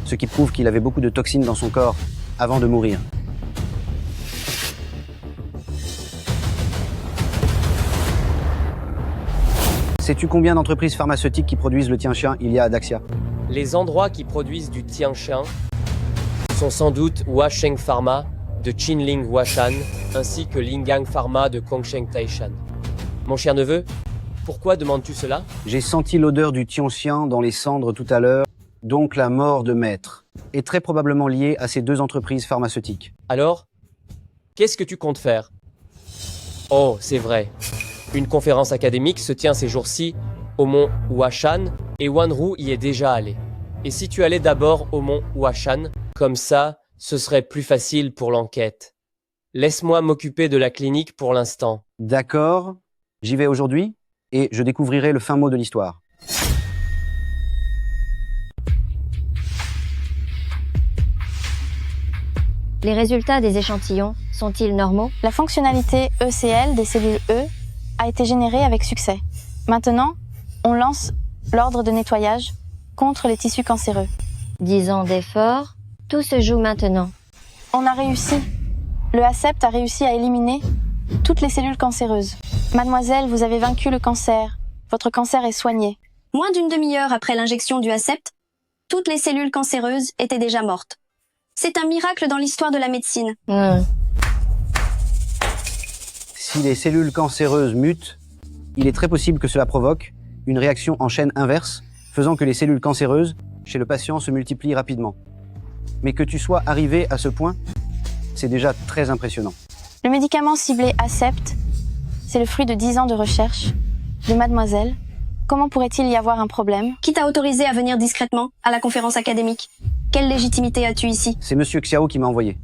ce qui prouve qu'il avait beaucoup de toxines dans son corps avant de mourir. Sais-tu combien d'entreprises pharmaceutiques qui produisent le tianxian il y a à Daxia? Les endroits qui produisent du tianxian sont sans doute Huasheng Pharma de Qinling Huashan ainsi que Lingang Pharma de Gongsheng Taishan. Mon cher neveu, Pourquoi demandes-tu cela? J'ai senti l'odeur du tiancien dans les cendres tout à l'heure, donc la mort de Maître est très probablement liée à ces deux entreprises pharmaceutiques. Alors, qu'est-ce que tu comptes faire? Oh, c'est vrai. Une conférence académique se tient ces jours-ci au mont Huashan et Wanru y est déjà allé. Et si tu allais d'abord au mont Huashan, comme ça, ce serait plus facile pour l'enquête. Laisse-moi m'occuper de la clinique pour l'instant. D'accord, j'y vais aujourd'hui et je découvrirai le fin mot de l'histoire. Les résultats des échantillons sont-ils normaux? La fonctionnalité ECL des cellules E a été générée avec succès. Maintenant, on lance l'ordre de nettoyage contre les tissus cancéreux. 10 ans d'efforts, tout se joue maintenant. On a réussi. Le ACEPT a réussi à éliminer toutes les cellules cancéreuses. Mademoiselle, vous avez vaincu le cancer. Votre cancer est soigné. Moins d'une demi-heure après l'injection du ACEPT, toutes les cellules cancéreuses étaient déjà mortes. C'est un miracle dans l'histoire de la médecine. Si les cellules cancéreuses mutent, il est très possible que cela provoque une réaction en chaîne inverse, faisant que les cellules cancéreuses chez le patient se multiplient rapidement. Mais que tu sois arrivé à ce point, c'est déjà très impressionnant. Le médicament ciblé ACEPT, c'est le fruit de 10 ans de recherche de Mademoiselle. Comment pourrait-il y avoir un problème? Qui t'a autorisé à venir discrètement à la conférence académique? Quelle légitimité as-tu ici? C'est Monsieur Xiao qui m'a envoyé.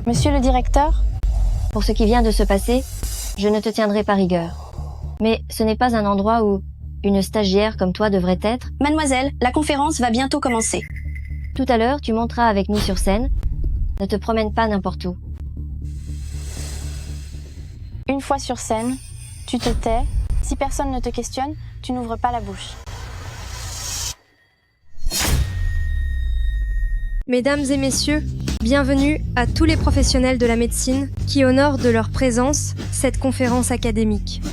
Monsieur le directeur? Pour ce qui vient de se passer, je ne te tiendrai pas rigueur. Mais ce n'est pas un endroit où une stagiaire comme toi devrait être. Mademoiselle, la conférence va bientôt commencer. Tout à l'heure, tu monteras avec nous sur scène. Ne te promène pas n'importe où. Une fois sur scène, tu te tais. Si personne ne te questionne, tu n'ouvres pas la bouche. Mesdames et messieurs, bienvenue à tous les professionnels de la médecine qui honorent de leur présence cette conférence académique.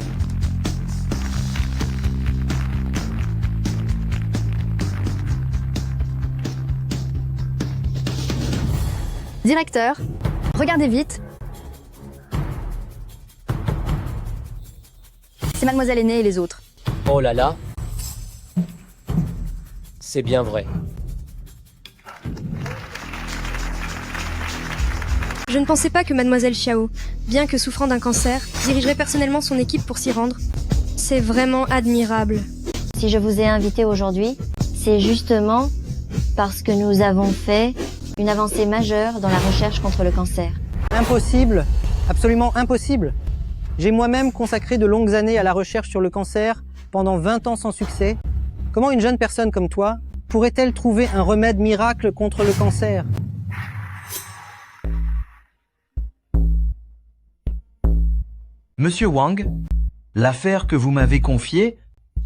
Directeur, regardez vite. C'est Mademoiselle Aînée et les autres. Oh là là. C'est bien vrai. Je ne pensais pas que Mademoiselle Xiao, bien que souffrant d'un cancer, dirigerait personnellement son équipe pour s'y rendre. C'est vraiment admirable. Si je vous ai invité aujourd'hui, c'est justement parce que nous avons fait une avancée majeure dans la recherche contre le cancer. Impossible, absolument impossible. J'ai moi-même consacré de longues années à la recherche sur le cancer, pendant 20 ans sans succès. Comment une jeune personne comme toi pourrait-elle trouver un remède miracle contre le cancer? Monsieur Wang, l'affaire que vous m'avez confiée,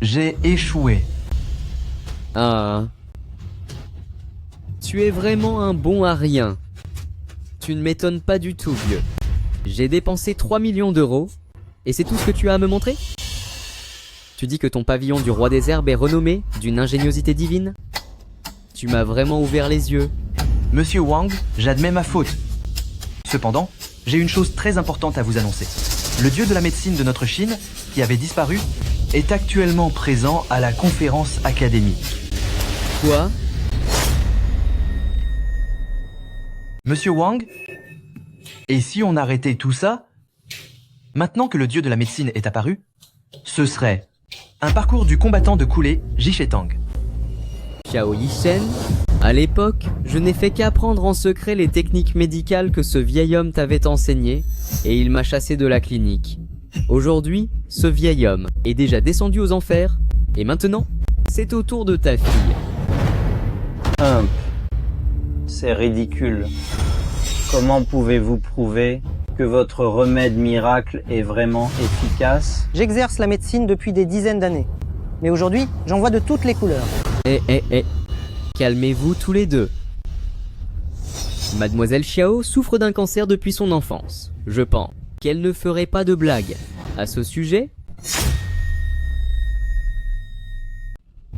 j'ai échoué. Ah. Tu es vraiment un bon à rien. Tu ne m'étonnes pas du tout, vieux. J'ai dépensé 3 millions d'euros, et c'est tout ce que tu as à me montrer? Tu dis que ton pavillon du roi des herbes est renommé d'une ingéniosité divine? Tu m'as vraiment ouvert les yeux. Monsieur Wang, j'admets ma faute. Cependant, j'ai une chose très importante à vous annoncer. Le dieu de la médecine de notre Chine, qui avait disparu, est actuellement présent à la conférence académique. Quoi? Monsieur Wang, et si on arrêtait tout ça, maintenant que le dieu de la médecine est apparu, ce serait un parcours du combattant de coulée Jichetang. Xiao Yishen, à l'époque, je n'ai fait qu'apprendre en secret les techniques médicales que ce vieil homme t'avait enseignées, et il m'a chassé de la clinique. Aujourd'hui, ce vieil homme est déjà descendu aux enfers, et maintenant, c'est au tour de ta fille. C'est ridicule. Comment pouvez-vous prouver que votre remède miracle est vraiment efficace? J'exerce la médecine depuis des dizaines d'années. Mais aujourd'hui, j'en vois de toutes les couleurs. Calmez-vous tous les deux. Mademoiselle Xiao souffre d'un cancer depuis son enfance. Je pense qu'elle ne ferait pas de blague à ce sujet.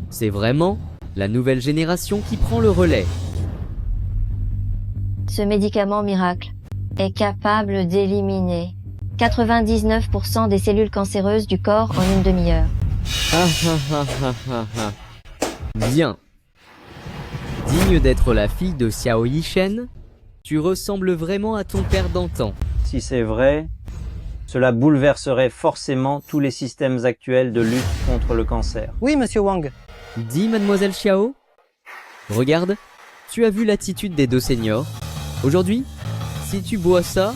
C'est vraiment la nouvelle génération qui prend le relais. Ce médicament miracle est capable d'éliminer 99% des cellules cancéreuses du corps en une demi-heure. Ah ah ah ah ah ah. Bien. Digne d'être la fille de Xiao Yishen, tu ressembles vraiment à ton père d'antan. Si c'est vrai, cela bouleverserait forcément tous les systèmes actuels de lutte contre le cancer. Oui, monsieur Wang. Dis, mademoiselle Xiao. Regarde, tu as vu l'attitude des deux seniors. Aujourd'hui, si tu bois ça,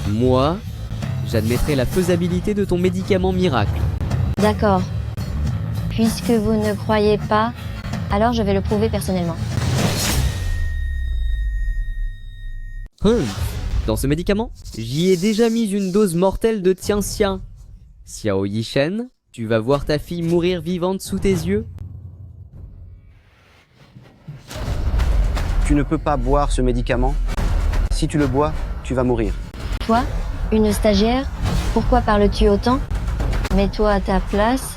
moi, j'admettrai la faisabilité de ton médicament miracle. D'accord. Puisque vous ne croyez pas, alors je vais le prouver personnellement. Dans ce médicament, j'y ai déjà mis une dose mortelle de tianxia. Xiao Yishen, tu vas voir ta fille mourir vivante sous tes yeux. Tu ne peux pas boire ce médicament. Si tu le bois, tu vas mourir. Toi, une stagiaire, pourquoi parles-tu autant? Mets-toi à ta place.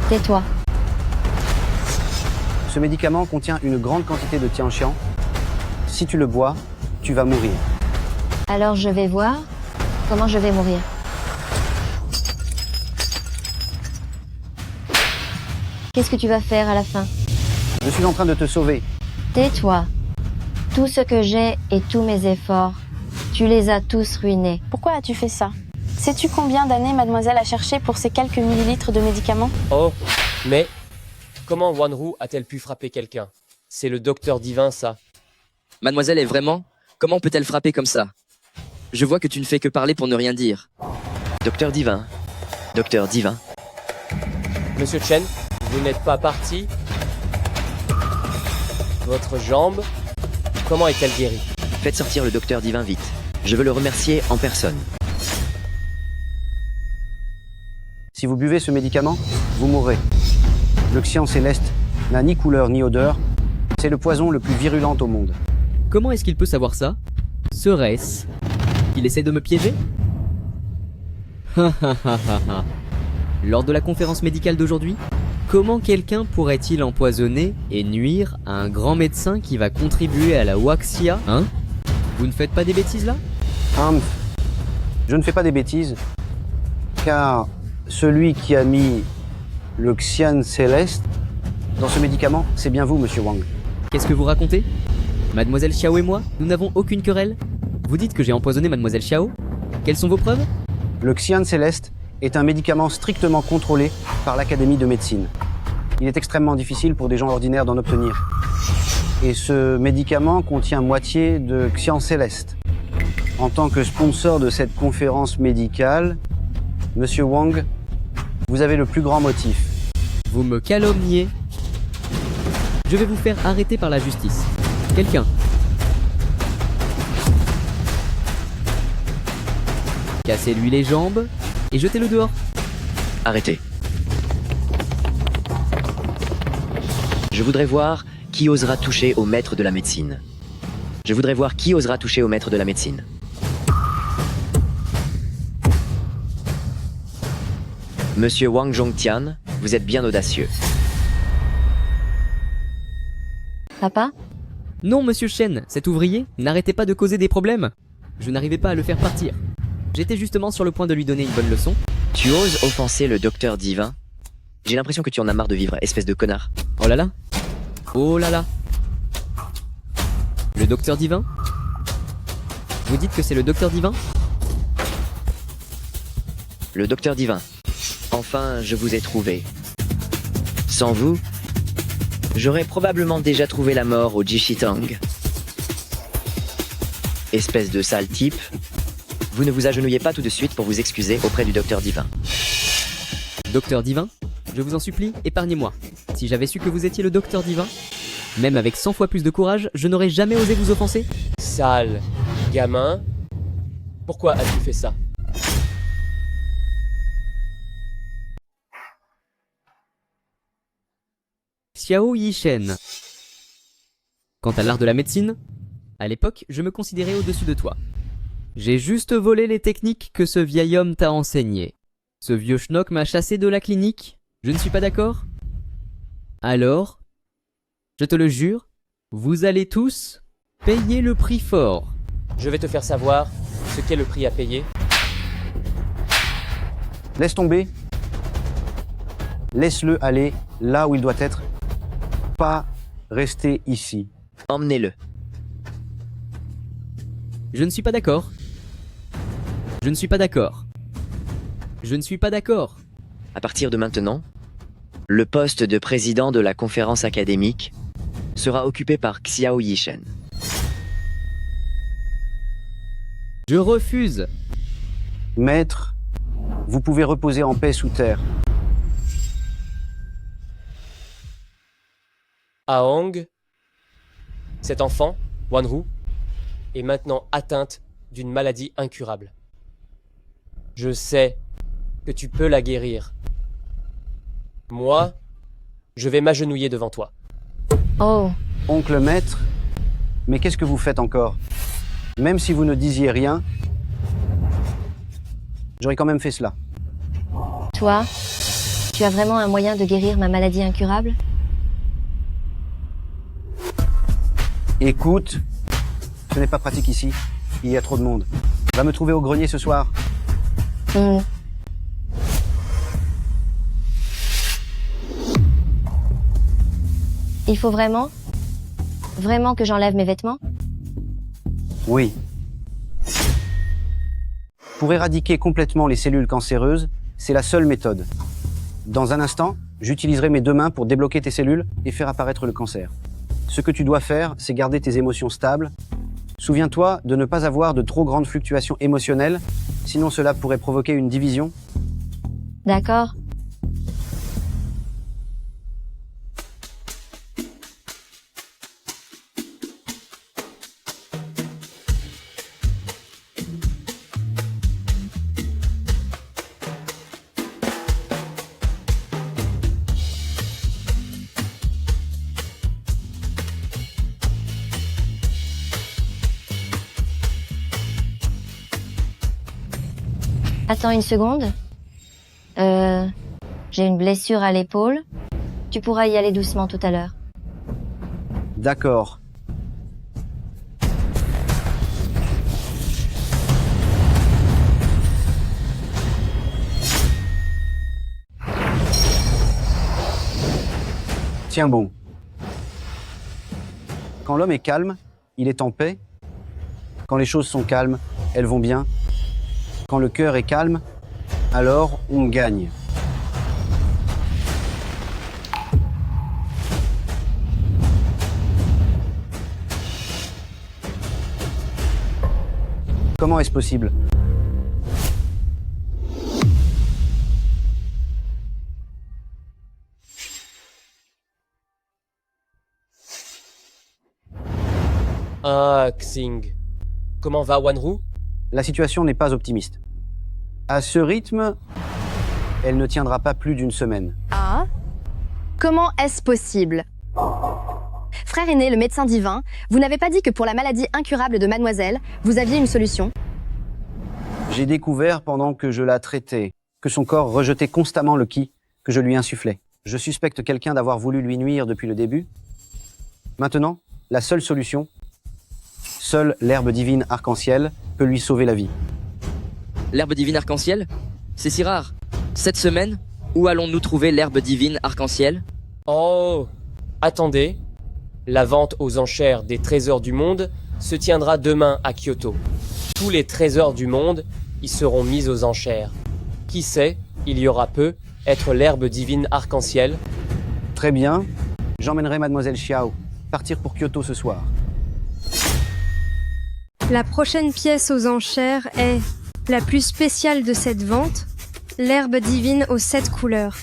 Tais-toi. Ce médicament contient une grande quantité de tianxian. Si tu le bois, tu vas mourir. Alors je vais voir comment je vais mourir. Qu'est-ce que tu vas faire à la fin? Je suis en train de te sauver. Tais-toi. Tout ce que j'ai et tous mes efforts, tu les as tous ruinés. Pourquoi as-tu fait ça? Sais-tu combien d'années mademoiselle a cherché pour ces quelques millilitres de médicaments? Oh, mais comment Wanru a-t-elle pu frapper quelqu'un? C'est le docteur divin, ça. Mademoiselle est vraiment... Comment peut-elle frapper comme ça? Je vois que tu ne fais que parler pour ne rien dire. Docteur divin. Docteur divin. Monsieur Chen, vous n'êtes pas parti? Votre jambe, comment est-elle guérie? Faites sortir le docteur divin vite. Je veux le remercier en personne. Si vous buvez ce médicament, vous mourrez. Le xian céleste n'a ni couleur ni odeur. C'est le poison le plus virulent au monde. Comment est-ce qu'il peut savoir ça? Serait-ce qu'il essaie de me piéger? Lors de la conférence médicale d'aujourd'hui, comment quelqu'un pourrait-il empoisonner et nuire à un grand médecin qui va contribuer à la Waxia? Hein? Vous ne faites pas des bêtises là? Je ne fais pas des bêtises, car celui qui a mis le xian céleste dans ce médicament, c'est bien vous, monsieur Wang. Qu'est-ce que vous racontez? Mademoiselle Xiao et moi, nous n'avons aucune querelle. Vous dites que j'ai empoisonné Mademoiselle Xiao? Quelles sont vos preuves? Le xian céleste est un médicament strictement contrôlé par l'Académie de médecine. Il est extrêmement difficile pour des gens ordinaires d'en obtenir. Et ce médicament contient moitié de xian céleste. En tant que sponsor de cette conférence médicale, monsieur Wang, vous avez le plus grand motif. Vous me calomniez. Je vais vous faire arrêter par la justice. Quelqu'un. Cassez-lui les jambes et jetez-le dehors. Arrêtez. Je voudrais voir qui osera toucher au maître de la médecine. Je voudrais voir qui osera toucher au maître de la médecine. Monsieur Wang Zhongtian, vous êtes bien audacieux. Papa? Non, monsieur Shen, cet ouvrier, n'arrêtez pas de causer des problèmes. Je n'arrivais pas à le faire partir. J'étais justement sur le point de lui donner une bonne leçon. Tu oses offenser le docteur divin? J'ai l'impression que tu en as marre de vivre, espèce de connard. Oh là là. Oh là là. Le docteur divin? Vous dites que c'est le docteur divin? Le docteur divin. Enfin, je vous ai trouvé. Sans vous, j'aurais probablement déjà trouvé la mort au Jishitang. Espèce de sale type, vous ne vous agenouillez pas tout de suite pour vous excuser auprès du docteur divin. Docteur divin, je vous en supplie, épargnez-moi. Si j'avais su que vous étiez le docteur divin, même avec 100 fois plus de courage, je n'aurais jamais osé vous offenser. Sale gamin, pourquoi as-tu fait ça? Xiao Yishen. Quant à l'art de la médecine, à l'époque, je me considérais au-dessus de toi. J'ai juste volé les techniques que ce vieil homme t'a enseignées. Ce vieux schnock m'a chassé de la clinique. Je ne suis pas d'accord? Alors, je te le jure, vous allez tous payer le prix fort. Je vais te faire savoir ce qu'est le prix à payer. Laisse tomber. Laisse-le aller là où il doit être. Pas rester ici. Emmenez-le. Je ne suis pas d'accord. Je ne suis pas d'accord. Je ne suis pas d'accord. À partir de maintenant, le poste de président de la conférence académique sera occupé par Xiao Yishen. Je refuse. Maître, vous pouvez reposer en paix sous terre. Aang, cet enfant, Wanru, est maintenant atteinte d'une maladie incurable. Je sais que tu peux la guérir. Moi, je vais m'agenouiller devant toi. Oh. Oncle maître, mais qu'est-ce que vous faites encore? Même si vous ne disiez rien, j'aurais quand même fait cela. Toi, tu as vraiment un moyen de guérir ma maladie incurable? Écoute, ce n'est pas pratique ici. Il y a trop de monde. Va me trouver au grenier ce soir. Il faut vraiment que j'enlève mes vêtements? Oui. Pour éradiquer complètement les cellules cancéreuses, c'est la seule méthode. Dans un instant, j'utiliserai mes 2 mains pour débloquer tes cellules et faire apparaître le cancer. Ce que tu dois faire, c'est garder tes émotions stables. Souviens-toi de ne pas avoir de trop grandes fluctuations émotionnelles, sinon cela pourrait provoquer une division. D'accord. Attends une seconde. J'ai une blessure à l'épaule. Tu pourras y aller doucement tout à l'heure. D'accord. Tiens bon. Quand l'homme est calme, il est en paix. Quand les choses sont calmes, elles vont bien. Quand le cœur est calme, alors on gagne. Comment est-ce possible? Ah, Xing. Comment va Wanru? La situation n'est pas optimiste. À ce rythme, elle ne tiendra pas plus d'1 semaine. Ah? Comment est-ce possible? Frère aîné, le médecin divin, vous n'avez pas dit que pour la maladie incurable de mademoiselle, vous aviez une solution? J'ai découvert pendant que je la traitais que son corps rejetait constamment le ki que je lui insufflais. Je suspecte quelqu'un d'avoir voulu lui nuire depuis le début. Maintenant, la seule solution, seule l'herbe divine arc-en-ciel peut lui sauver la vie. L'herbe divine arc-en-ciel? C'est si rare. Cette semaine, où allons-nous trouver l'herbe divine arc-en-ciel? Oh, attendez. La vente aux enchères des trésors du monde se tiendra demain à Kyoto. Tous les trésors du monde y seront mis aux enchères. Qui sait, il y aura peu, être l'herbe divine arc-en-ciel? Très bien, j'emmènerai mademoiselle Xiao partir pour Kyoto ce soir. La prochaine pièce aux enchères est la plus spéciale de cette vente, l'herbe divine aux 7 couleurs.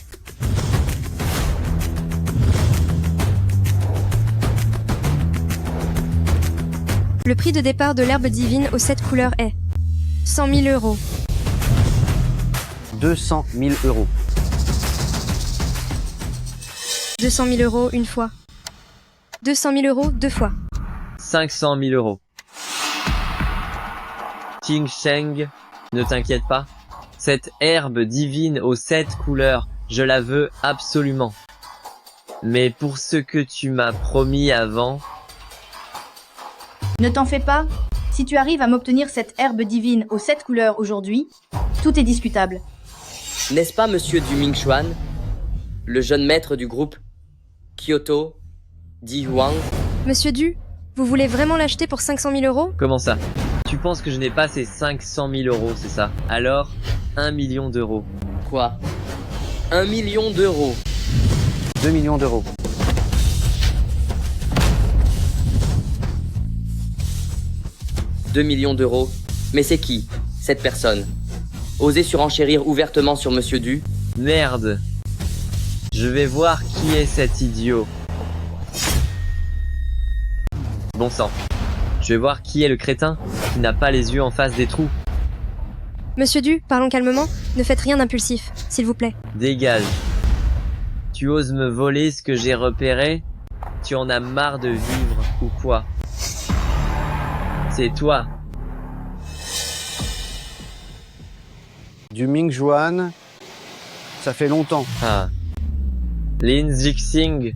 Le prix de départ de l'herbe divine aux 7 couleurs est 100 000 euros. 200 000 euros. 200 000 euros une fois. 200 000 euros 2 fois. 500 000 euros. Ting Sheng, ne t'inquiète pas. Cette herbe divine aux 7 couleurs, je la veux absolument. Mais pour ce que tu m'as promis avant... Ne t'en fais pas. Si tu arrives à m'obtenir cette herbe divine aux 7 couleurs aujourd'hui, tout est discutable. N'est-ce pas, monsieur du Mingxuan? le jeune maître du groupe Kyoto, Di Huang. Monsieur Du, vous voulez vraiment l'acheter pour 500 000 euros? Comment ça? Tu penses que je n'ai pas ces 500 000 euros, c'est ça? Alors, 1 million d'euros. Quoi? 1 million d'euros. 2 millions d'euros. « 2 millions d'euros. Mais c'est qui, cette personne? Oser surenchérir ouvertement sur Monsieur Du? Merde. Je vais voir qui est cet idiot. Bon sang. Je vais voir qui est le crétin qui n'a pas les yeux en face des trous. Monsieur Du, parlons calmement. Ne faites rien d'impulsif, s'il vous plaît. Dégage. Tu oses me voler ce que j'ai repéré? Tu en as marre de vivre ou quoi? C'est toi. Du Ming Juan, ça fait longtemps. Ah. Lin Zixing.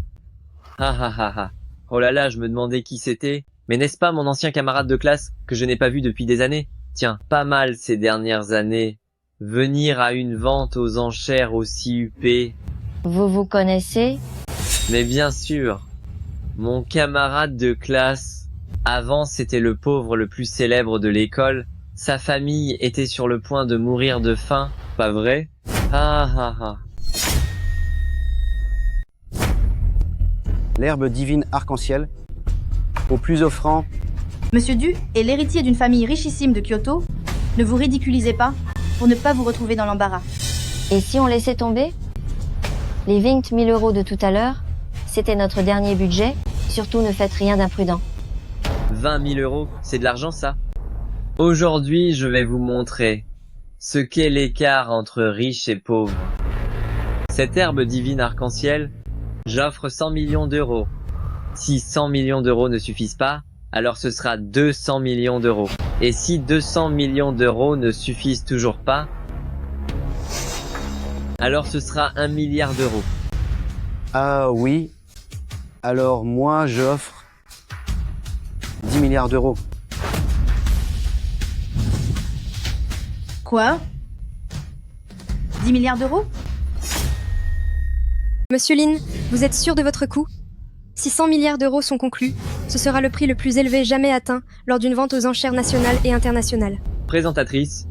Ah ah ah ah. Oh là là, je me demandais qui c'était. Mais n'est-ce pas mon ancien camarade de classe que je n'ai pas vu depuis des années? Tiens, pas mal ces dernières années. Venir à une vente aux enchères aussi huppée. Vous vous connaissez? Mais bien sûr. Mon camarade de classe. Avant, c'était le pauvre le plus célèbre de l'école. Sa famille était sur le point de mourir de faim, pas vrai? Ah ah ah. L'herbe divine arc-en-ciel. Au plus offrant. Monsieur Du est l'héritier d'une famille richissime de Kyoto. Ne vous ridiculisez pas pour ne pas vous retrouver dans l'embarras. Et si on laissait tomber? Les 20 000 euros de tout à l'heure, c'était notre dernier budget. Surtout ne faites rien d'imprudent. 20 000 euros, c'est de l'argent ça? Aujourd'hui, je vais vous montrer ce qu'est l'écart entre riches et pauvres. Cette herbe divine arc-en-ciel, j'offre 100 millions d'euros. Si 100 millions d'euros ne suffisent pas, alors ce sera 200 millions d'euros. Et si 200 millions d'euros ne suffisent toujours pas, alors ce sera 1 milliard d'euros. Ah oui. Alors moi, j'offre 10 milliards d'euros. Quoi? 10 milliards d'euros? Monsieur Lin, vous êtes sûr de votre coût? Si 100 milliards d'euros sont conclus, ce sera le prix le plus élevé jamais atteint lors d'une vente aux enchères nationales et internationales. Présentatrice,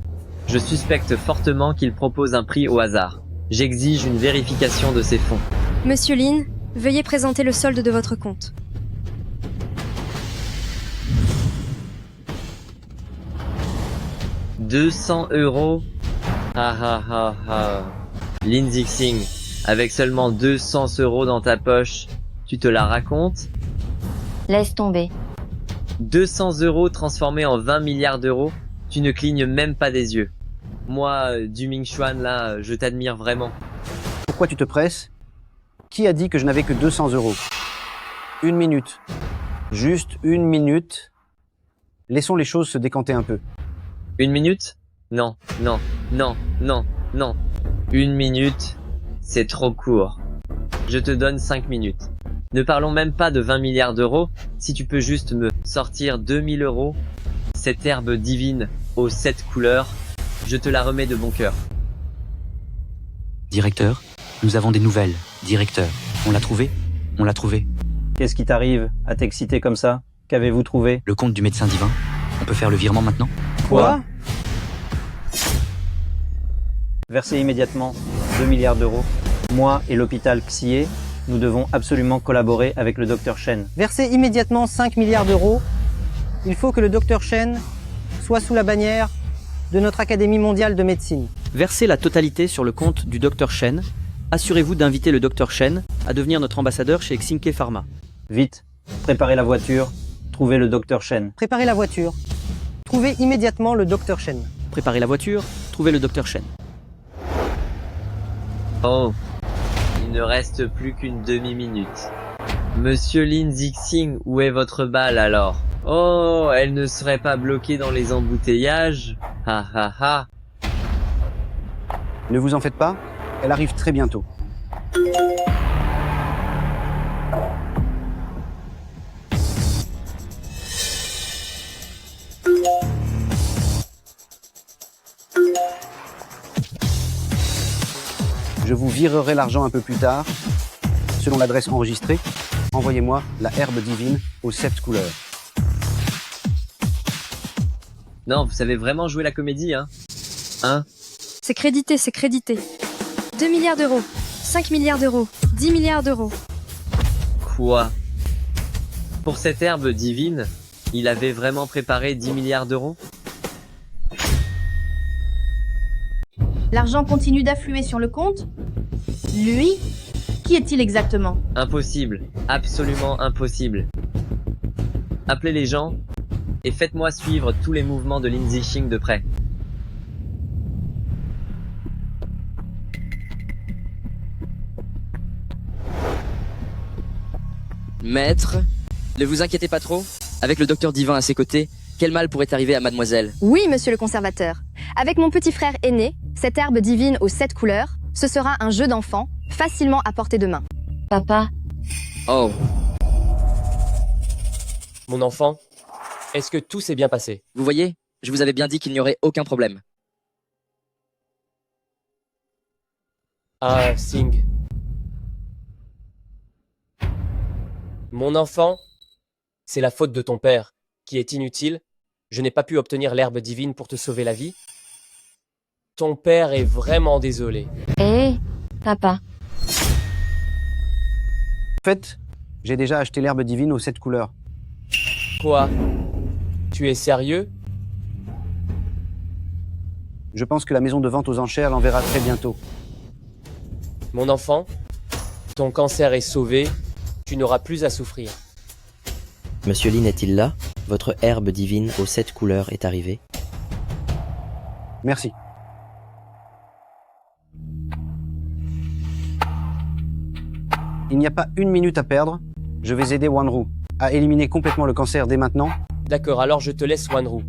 je suspecte fortement qu'il propose un prix au hasard. J'exige une vérification de ces fonds. Monsieur Lin, veuillez présenter le solde de votre compte. « 200 euros. Ah ah ah ah. Lin Zixing, avec seulement 200 euros dans ta poche, tu te la racontes? Laisse tomber. 200 euros transformés en 20 milliards d'euros, tu ne clignes même pas des yeux. Moi, du Ming Xuan, là, je t'admire vraiment. Pourquoi tu te presses? Qui a dit que je n'avais que 200 euros? 1 minute. Juste 1 minute. Laissons les choses se décanter un peu. 1 minute? Non, non, non, non, non. 1 minute, c'est trop court. Je te donne 5 minutes. Ne parlons même pas de 20 milliards d'euros, si tu peux juste me sortir 2000 euros. Cette herbe divine aux 7 couleurs, je te la remets de bon cœur. Directeur, nous avons des nouvelles. Directeur, on l'a trouvé? On l'a trouvé. Qu'est-ce qui t'arrive à t'exciter comme ça? Qu'avez-vous trouvé? Le compte du médecin divin. On peut faire le virement maintenant? Quoi? Versez immédiatement 2 milliards d'euros. Moi et l'hôpital Xie, nous devons absolument collaborer avec le docteur Shen. Versez immédiatement 5 milliards d'euros. Il faut que le docteur Shen soit sous la bannière de notre Académie mondiale de médecine. Versez la totalité sur le compte du Dr Shen. Assurez-vous d'inviter le Dr Shen à devenir notre ambassadeur chez Xinke Pharma. Vite, préparez la voiture, trouvez le Dr Shen. Préparez la voiture. Trouvez immédiatement le Dr Shen. Préparez la voiture, trouvez le Dr Shen. Oh, il ne reste plus qu'une demi-minute. Monsieur Lin Zixing, où est votre balle alors? Oh, elle ne serait pas bloquée dans les embouteillages? Ha ha ha. Ne vous en faites pas, elle arrive très bientôt. Je vous virerai l'argent un peu plus tard. Selon l'adresse enregistrée, envoyez-moi la herbe divine aux 7 couleurs. Non, vous savez vraiment jouer la comédie, hein? Hein? C'est crédité, c'est crédité. 2 milliards d'euros, 5 milliards d'euros, 10 milliards d'euros. Quoi? Pour cette herbe divine, il avait vraiment préparé 10 milliards d'euros? L'argent continue d'affluer sur le compte? Lui? Qui est-il exactement? Impossible, absolument impossible. Appelez les gens et faites-moi suivre tous les mouvements de Lin Zixing de près. Maître, ne vous inquiétez pas trop. Avec le docteur Divin à ses côtés, quel mal pourrait arriver à mademoiselle? Oui, monsieur le conservateur. Avec mon petit frère aîné, cette herbe divine aux 7 couleurs, ce sera un jeu d'enfant, facilement à portée de main. Papa, Oh, Mon enfant, est-ce que tout s'est bien passé? vous voyez, je vous avais bien dit qu'il n'y aurait aucun problème. Ah, Singh. Mon enfant, c'est la faute de ton père, qui est inutile. Je n'ai pas pu obtenir l'herbe divine pour te sauver la vie. Ton père est vraiment désolé. hé, papa, En fait, j'ai déjà acheté l'herbe divine aux 7 couleurs. Quoi? Tu es sérieux? Je pense que la maison de vente aux enchères l'enverra très bientôt. Mon enfant, ton cancer est sauvé. Tu n'auras plus à souffrir. Monsieur Lin est-il là? Votre herbe divine aux 7 couleurs est arrivée. Merci. Il n'y a pas une minute à perdre. Je vais aider Wanru à éliminer complètement le cancer dès maintenant. D'accord, alors je te laisse Wanru.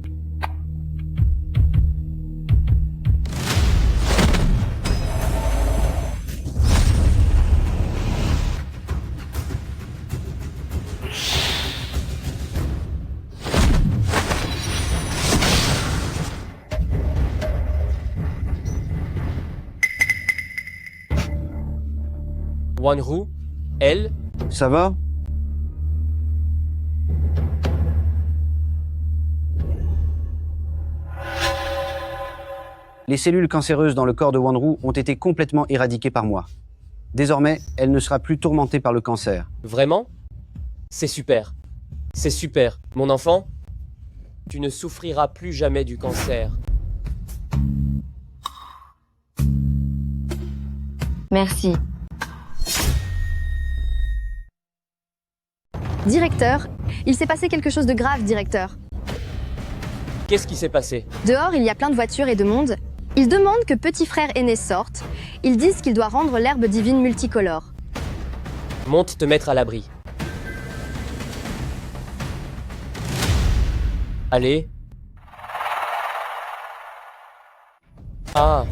Wanru, elle, Ça va? Les cellules cancéreuses dans le corps de Wanru ont été complètement éradiquées par moi. Désormais, elle ne sera plus tourmentée par le cancer. vraiment? C'est super. C'est super. Mon enfant, tu ne souffriras plus jamais du cancer. merci. Directeur, il s'est passé quelque chose de grave, directeur. Qu'est-ce qui s'est passé? Dehors, il y a plein de voitures et de monde. Ils demandent que petit frère aîné sorte. Ils disent qu'il doit rendre l'herbe divine multicolore. Monte te mettre à l'abri. Allez. Ah.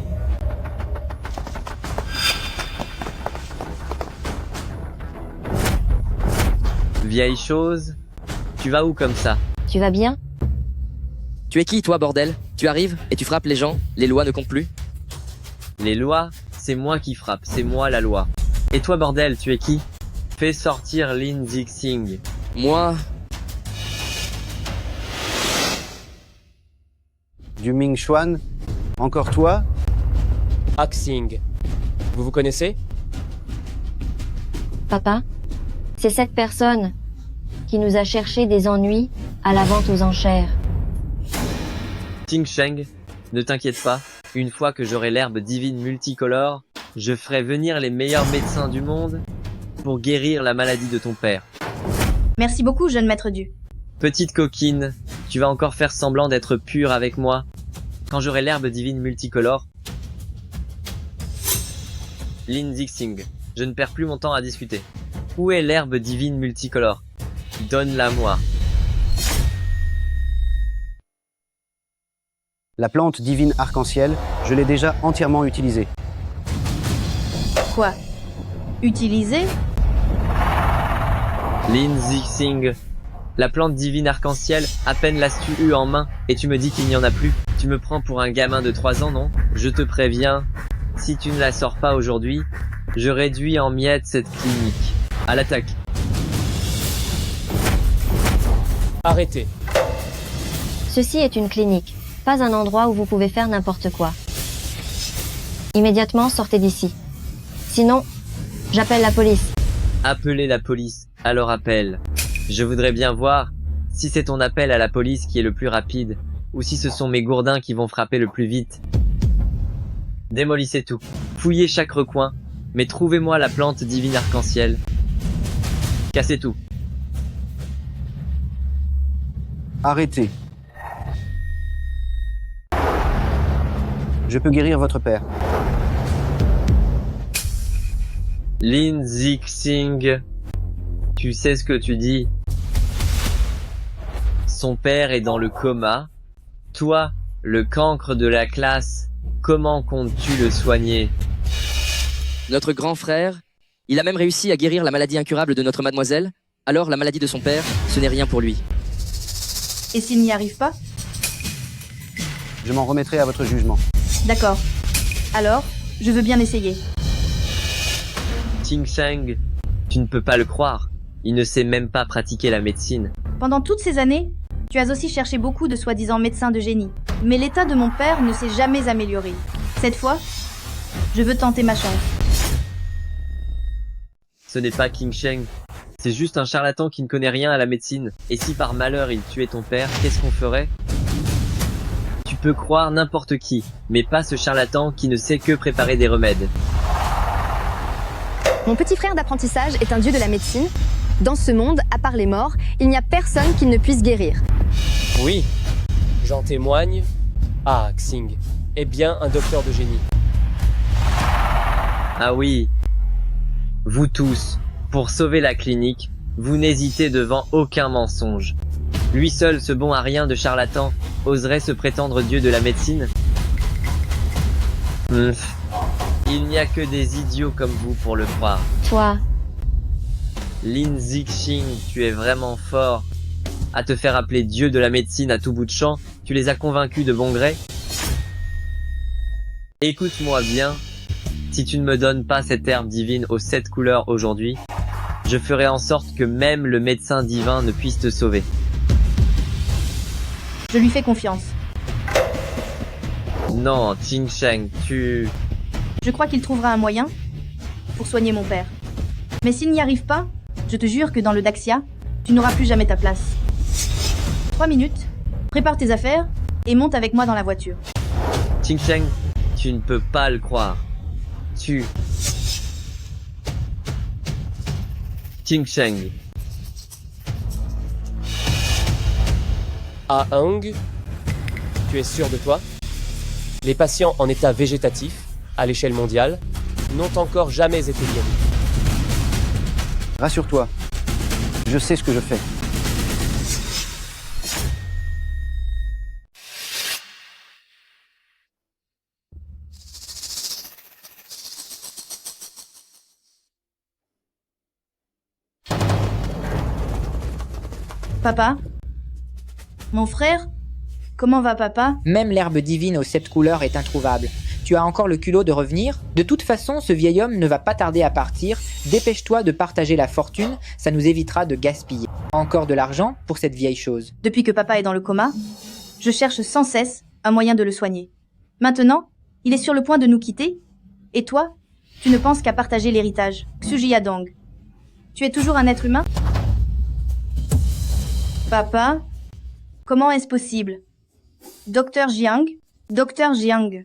Vieille chose, tu vas où comme ça? Tu vas bien? Tu es qui, toi, bordel? Tu arrives et tu frappes les gens, les lois ne comptent plus? Les lois, c'est moi qui frappe, c'est moi la loi. Et toi bordel, tu es qui? Fais sortir Lin Zixing. Moi, Du Ming Xuan? Encore toi? Axing. Vous vous connaissez? Papa, c'est cette personne qui nous a cherché des ennuis à la vente aux enchères. Ting Sheng, ne t'inquiète pas, une fois que j'aurai l'herbe divine multicolore, je ferai venir les meilleurs médecins du monde pour guérir la maladie de ton père. Merci beaucoup, jeune maître du. Petite coquine, tu vas encore faire semblant d'être pure avec moi quand j'aurai l'herbe divine multicolore. Lin Zixing, je ne perds plus mon temps à discuter. Où est l'herbe divine multicolore? Donne-la moi. La plante divine arc-en-ciel, je l'ai déjà entièrement utilisée. Quoi? Utilisé? Lin Zixing, la plante divine arc-en-ciel, à peine l'as-tu eue en main, et tu me dis qu'il n'y en a plus. Tu me prends pour un gamin de 3 ans, non? Je te préviens, Si tu ne la sors pas aujourd'hui, je réduis en miettes cette clinique. À l'attaque. Arrêtez. Ceci est une clinique, pas un endroit où vous pouvez faire n'importe quoi. Immédiatement, sortez d'ici. Sinon, j'appelle la police. Appelez la police, alors appelle. Je voudrais bien voir si c'est ton appel à la police qui est le plus rapide, ou si ce sont mes gourdins qui vont frapper le plus vite. Démolissez tout. Fouillez chaque recoin, mais trouvez-moi la plante divine arc-en-ciel. Cassez tout. Arrêtez. Je peux guérir votre père. Lin Zixing, tu sais ce que tu dis. Son père est dans le coma. Toi, le cancre de la classe, comment comptes-tu le soigner? Notre grand frère, il a même réussi à guérir la maladie incurable de notre mademoiselle, alors la maladie de son père, ce n'est rien pour lui. Et s'il n'y arrive pas? Je m'en remettrai à votre jugement. D'accord. Alors, je veux bien essayer. Ting Sheng, tu ne peux pas le croire. Il ne sait même pas pratiquer la médecine. Pendant toutes ces années, tu as aussi cherché beaucoup de soi-disant médecins de génie. Mais l'état de mon père ne s'est jamais amélioré. Cette fois, je veux tenter ma chance. Ce n'est pas King Sheng. C'est juste un charlatan qui ne connaît rien à la médecine. Et si par malheur il tuait ton père, qu'est-ce qu'on ferait? Tu peux croire n'importe qui, mais pas ce charlatan qui ne sait que préparer des remèdes. Mon petit frère d'apprentissage est un dieu de la médecine. Dans ce monde, à part les morts, il n'y a personne qui ne puisse guérir. Oui, j'en témoigne. Ah, Xing est bien un docteur de génie. Ah oui. Vous tous, pour sauver la clinique, vous n'hésitez devant aucun mensonge. Lui seul, ce bon à rien de charlatan, oserait se prétendre dieu de la médecine? Il n'y a que des idiots comme vous pour le croire. Toi, Lin Zixing, tu es vraiment fort. À te faire appeler dieu de la médecine à tout bout de champ, tu les as convaincus de bon gré? Écoute-moi bien. Si tu ne me donnes pas cette herbe divine aux 7 couleurs aujourd'hui, je ferai en sorte que même le médecin divin ne puisse te sauver. Je lui fais confiance. Non, Ting Sheng, tu... Je crois qu'il trouvera un moyen pour soigner mon père. Mais s'il n'y arrive pas, je te jure que dans le Daxia, tu n'auras plus jamais ta place. 3 minutes, prépare tes affaires et monte avec moi dans la voiture. Ting Sheng, tu ne peux pas le croire. Tu... Ting Sheng. Ah Hung, tu es sûr de toi? Les patients en état végétatif, à l'échelle mondiale, n'ont encore jamais été guéris. Rassure-toi, je sais ce que je fais. Papa? Mon frère? Comment va papa? Même l'herbe divine aux 7 couleurs est introuvable. Tu as encore le culot de revenir? De toute façon, ce vieil homme ne va pas tarder à partir. Dépêche-toi de partager la fortune, ça nous évitera de gaspiller. Encore de l'argent pour cette vieille chose. Depuis que papa est dans le coma, je cherche sans cesse un moyen de le soigner. Maintenant, il est sur le point de nous quitter. Et toi, tu ne penses qu'à partager l'héritage. Xu Yadong. Tu es toujours un être humain? Papa? Comment est-ce possible? Docteur Jiang? Docteur Jiang.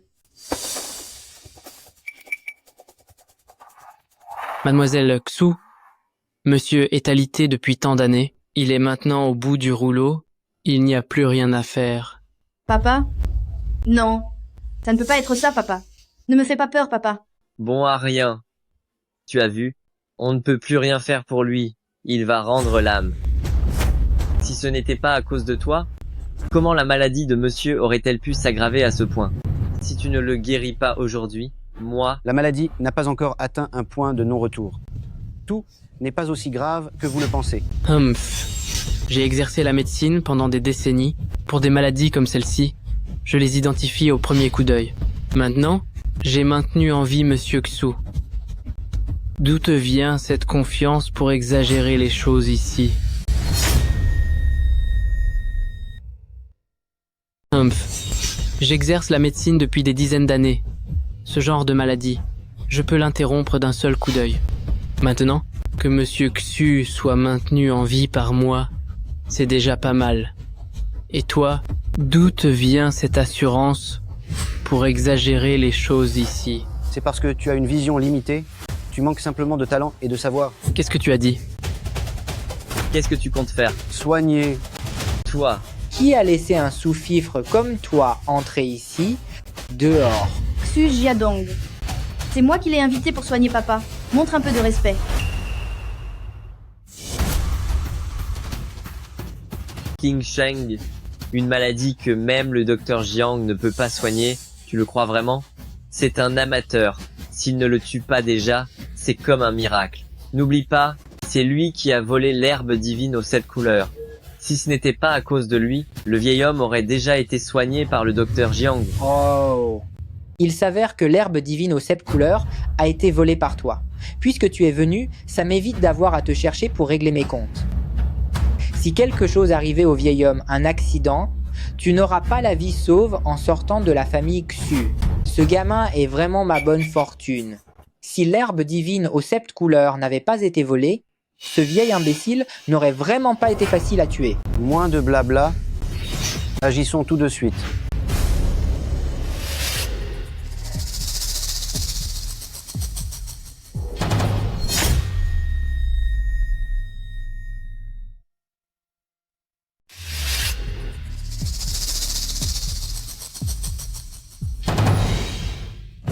Mademoiselle Xu, monsieur est alité depuis tant d'années. Il est maintenant au bout du rouleau. Il n'y a plus rien à faire. Papa? Non. Ça ne peut pas être ça, papa. Ne me fais pas peur, papa. Bon à rien. Tu as vu? On ne peut plus rien faire pour lui. Il va rendre l'âme. Si ce n'était pas à cause de toi, comment la maladie de monsieur aurait-elle pu s'aggraver à ce point? Si tu ne le guéris pas aujourd'hui, moi... La maladie n'a pas encore atteint un point de non-retour. Tout n'est pas aussi grave que vous le pensez. J'ai exercé la médecine pendant des décennies. Pour des maladies comme celle-ci, je les identifie au premier coup d'œil. Maintenant, J'ai maintenu en vie Monsieur Xu. D'où te vient cette confiance pour exagérer les choses ici? J'exerce la médecine depuis des dizaines d'années. Ce genre de maladie, je peux l'interrompre d'un seul coup d'œil. Maintenant, que Monsieur Xu soit maintenu en vie par moi, c'est déjà pas mal. Et toi, d'où te vient cette assurance pour exagérer les choses ici? C'est parce que tu as une vision limitée, tu manques simplement de talent et de savoir. Qu'est-ce que tu as dit? Qu'est-ce que tu comptes faire? Soigner. Toi. Qui a laissé un sous-fifre comme toi entrer ici, dehors? Xu Jiadong. C'est moi qui l'ai invité pour soigner papa. Montre un peu de respect. King Sheng, une maladie que même le docteur Jiang ne peut pas soigner, tu le crois vraiment? C'est un amateur. S'il ne le tue pas déjà, c'est comme un miracle. N'oublie pas, c'est lui qui a volé l'herbe divine aux 7 couleurs. Si ce n'était pas à cause de lui, le vieil homme aurait déjà été soigné par le docteur Jiang. Oh. Il s'avère que l'herbe divine aux 7 couleurs a été volée par toi. Puisque tu es venu, ça m'évite d'avoir à te chercher pour régler mes comptes. Si quelque chose arrivait au vieil homme, un accident, tu n'auras pas la vie sauve en sortant de la famille Xu. Ce gamin est vraiment ma bonne fortune. Si l'herbe divine aux 7 couleurs n'avait pas été volée, ce vieil imbécile n'aurait vraiment pas été facile à tuer. Moins de blabla, agissons tout de suite.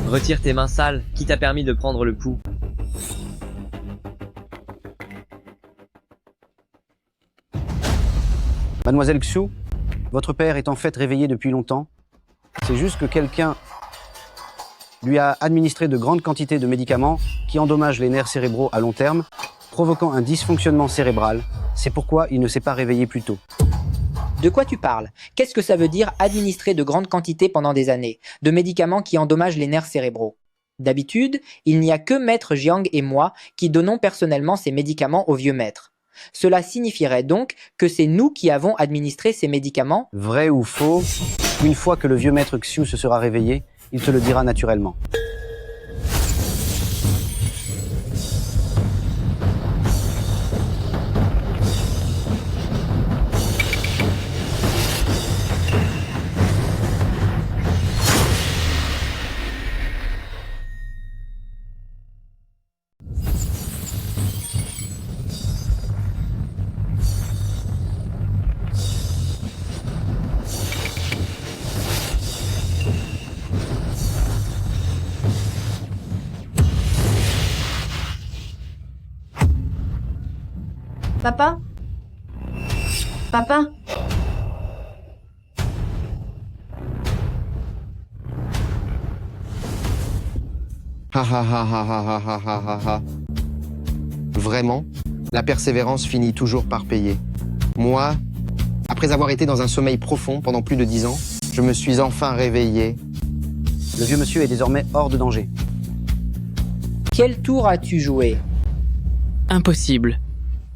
Retire tes mains sales, qui t'a permis de prendre le pouls. Mademoiselle Xu, votre père est en fait réveillé depuis longtemps. C'est juste que quelqu'un lui a administré de grandes quantités de médicaments qui endommagent les nerfs cérébraux à long terme, provoquant un dysfonctionnement cérébral. C'est pourquoi il ne s'est pas réveillé plus tôt. De quoi tu parles? Qu'est-ce que ça veut dire administrer de grandes quantités pendant des années, de médicaments qui endommagent les nerfs cérébraux? D'habitude, il n'y a que Maître Jiang et moi qui donnons personnellement ces médicaments au vieux maître. Cela signifierait donc que c'est nous qui avons administré ces médicaments? Vrai ou faux? Une fois que le vieux maître Xu se sera réveillé, il te le dira naturellement. Papa? Papa? Ha ha ha ha ha ha ha ha ha. Vraiment, la persévérance finit toujours par payer. Moi, après avoir été dans un sommeil profond pendant plus de 10 ans, je me suis enfin réveillé. Le vieux monsieur est désormais hors de danger. Quel tour as-tu joué? Impossible.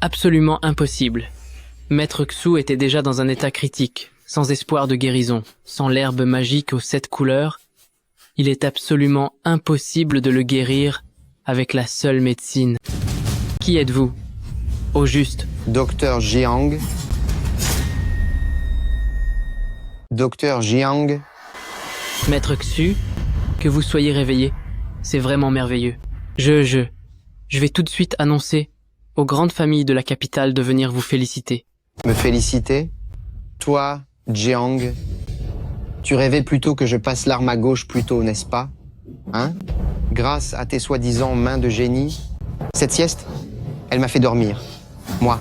Absolument impossible. Maître Xu était déjà dans un état critique, sans espoir de guérison, sans l'herbe magique aux 7 couleurs. Il est absolument impossible de le guérir avec la seule médecine. Qui êtes-vous? Au juste. Docteur Jiang. Docteur Jiang. Maître Xu, que vous soyez réveillé, c'est vraiment merveilleux. Je vais tout de suite annoncer aux grandes familles de la capitale de venir vous féliciter. Me féliciter? Toi, Jiang, tu rêvais plutôt que je passe l'arme à gauche plus tôt, n'est-ce pas? Hein? Grâce à tes soi-disant mains de génie, cette sieste, elle m'a fait dormir. Moi,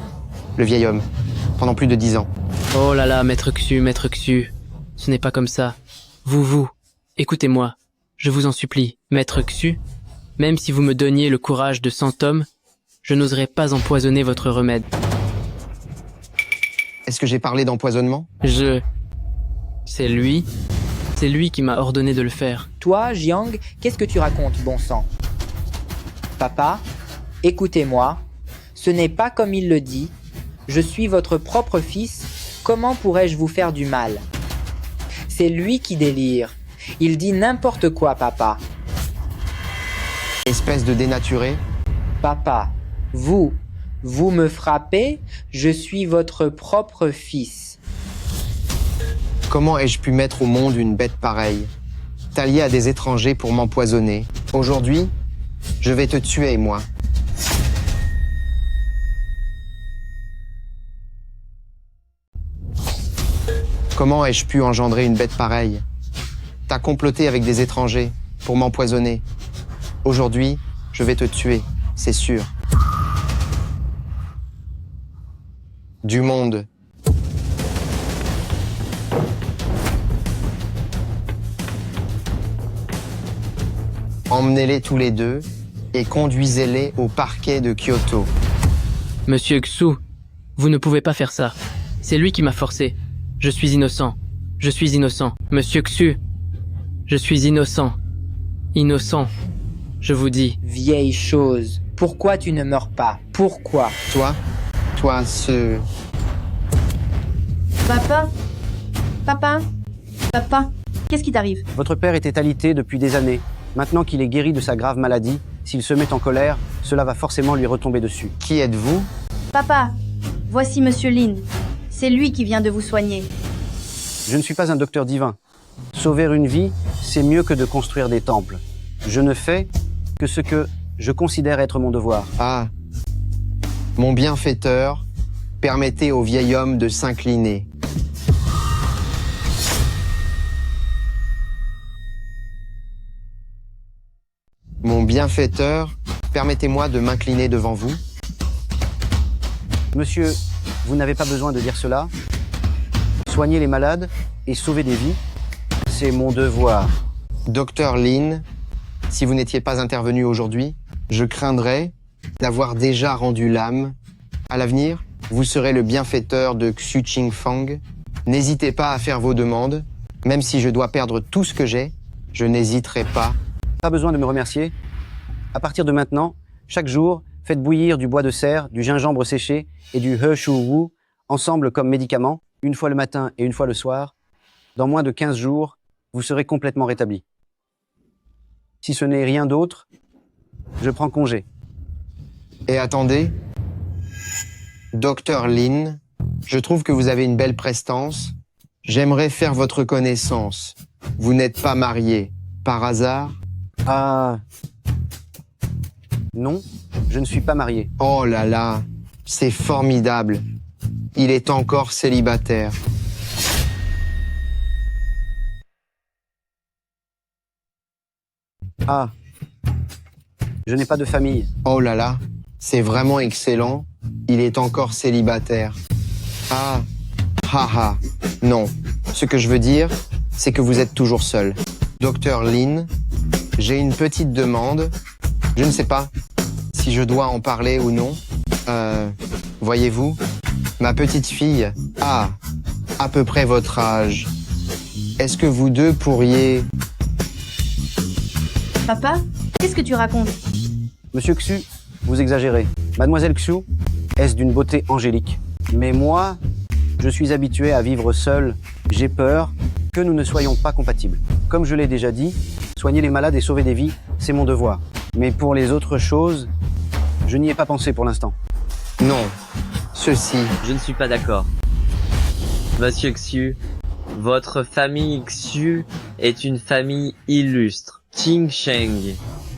le vieil homme, pendant plus de 10 ans. Oh là là, Maître Xu, ce n'est pas comme ça. Vous, écoutez-moi, je vous en supplie, Maître Xu, même si vous me donniez le courage de 100 hommes, je n'oserais pas empoisonner votre remède. Est-ce que j'ai parlé d'empoisonnement? C'est lui. C'est lui qui m'a ordonné de le faire. Toi, Jiang, qu'est-ce que tu racontes, bon sang? Papa, écoutez-moi. Ce n'est pas comme il le dit. Je suis votre propre fils. Comment pourrais-je vous faire du mal? C'est lui qui délire. Il dit n'importe quoi, papa. Espèce de dénaturé. Papa, vous me frappez? Je suis votre propre fils. Comment ai-je pu mettre au monde une bête pareille? T'allier à des étrangers pour m'empoisonner. Aujourd'hui, je vais te tuer, moi. Comment ai-je pu engendrer une bête pareille? T'as comploté avec des étrangers pour m'empoisonner. Aujourd'hui, je vais te tuer, c'est sûr. Du monde. Emmenez-les tous les deux et conduisez-les au parquet de Kyoto. Monsieur Xu, vous ne pouvez pas faire ça. C'est lui qui m'a forcé. Je suis innocent. Je suis innocent. Monsieur Xu, je suis innocent. Innocent. Je vous dis. Vieille chose. Pourquoi tu ne meurs pas? Pourquoi? Toi, ce... Papa? Papa, qu'est-ce qui t'arrive? Votre père était alité depuis des années. Maintenant qu'il est guéri de sa grave maladie, s'il se met en colère, cela va forcément lui retomber dessus. Qui êtes-vous? Papa, voici Monsieur Lin. C'est lui qui vient de vous soigner. Je ne suis pas un docteur divin. Sauver une vie, c'est mieux que de construire des temples. Je ne fais que ce que je considère être mon devoir. Ah, mon bienfaiteur, permettez au vieil homme de s'incliner. Mon bienfaiteur, permettez-moi de m'incliner devant vous. Monsieur, vous n'avez pas besoin de dire cela. Soigner les malades et sauver des vies, c'est mon devoir. Docteur Lin, si vous n'étiez pas intervenu aujourd'hui, je craindrais d'avoir déjà rendu l'âme. À l'avenir, vous serez le bienfaiteur de Xu Qingfang. N'hésitez pas à faire vos demandes. Même si je dois perdre tout ce que j'ai, je n'hésiterai pas. Pas besoin de me remercier. À partir de maintenant, chaque jour, faites bouillir du bois de serre, du gingembre séché et du he shu wu ensemble comme médicament, une fois le matin et une fois le soir. Dans moins de 15 jours, vous serez complètement rétabli. Si ce n'est rien d'autre, je prends congé. Et attendez, Docteur Lin, je trouve que vous avez une belle prestance. J'aimerais faire votre connaissance. Vous n'êtes pas marié, par hasard? Ah... Non, je ne suis pas marié. Oh là là, c'est formidable. Il est encore célibataire. Ah, je n'ai pas de famille. Oh là là, c'est vraiment excellent. Il est encore célibataire. Ah, haha, non. Ce que je veux dire, c'est que vous êtes toujours seul. Docteur Lin, j'ai une petite demande. Je ne sais pas si je dois en parler ou non. Voyez-vous, ma petite fille a à peu près votre âge. Est-ce que vous deux pourriez... Papa, qu'est-ce que tu racontes? Monsieur Xu, vous exagérez. Mademoiselle Xu est d'une beauté angélique. Mais moi, je suis habitué à vivre seul. J'ai peur que nous ne soyons pas compatibles. Comme je l'ai déjà dit, soigner les malades et sauver des vies, c'est mon devoir. Mais pour les autres choses, je n'y ai pas pensé pour l'instant. Non, ceci... Je ne suis pas d'accord. Monsieur Xu, votre famille Xu est une famille illustre. Qing Sheng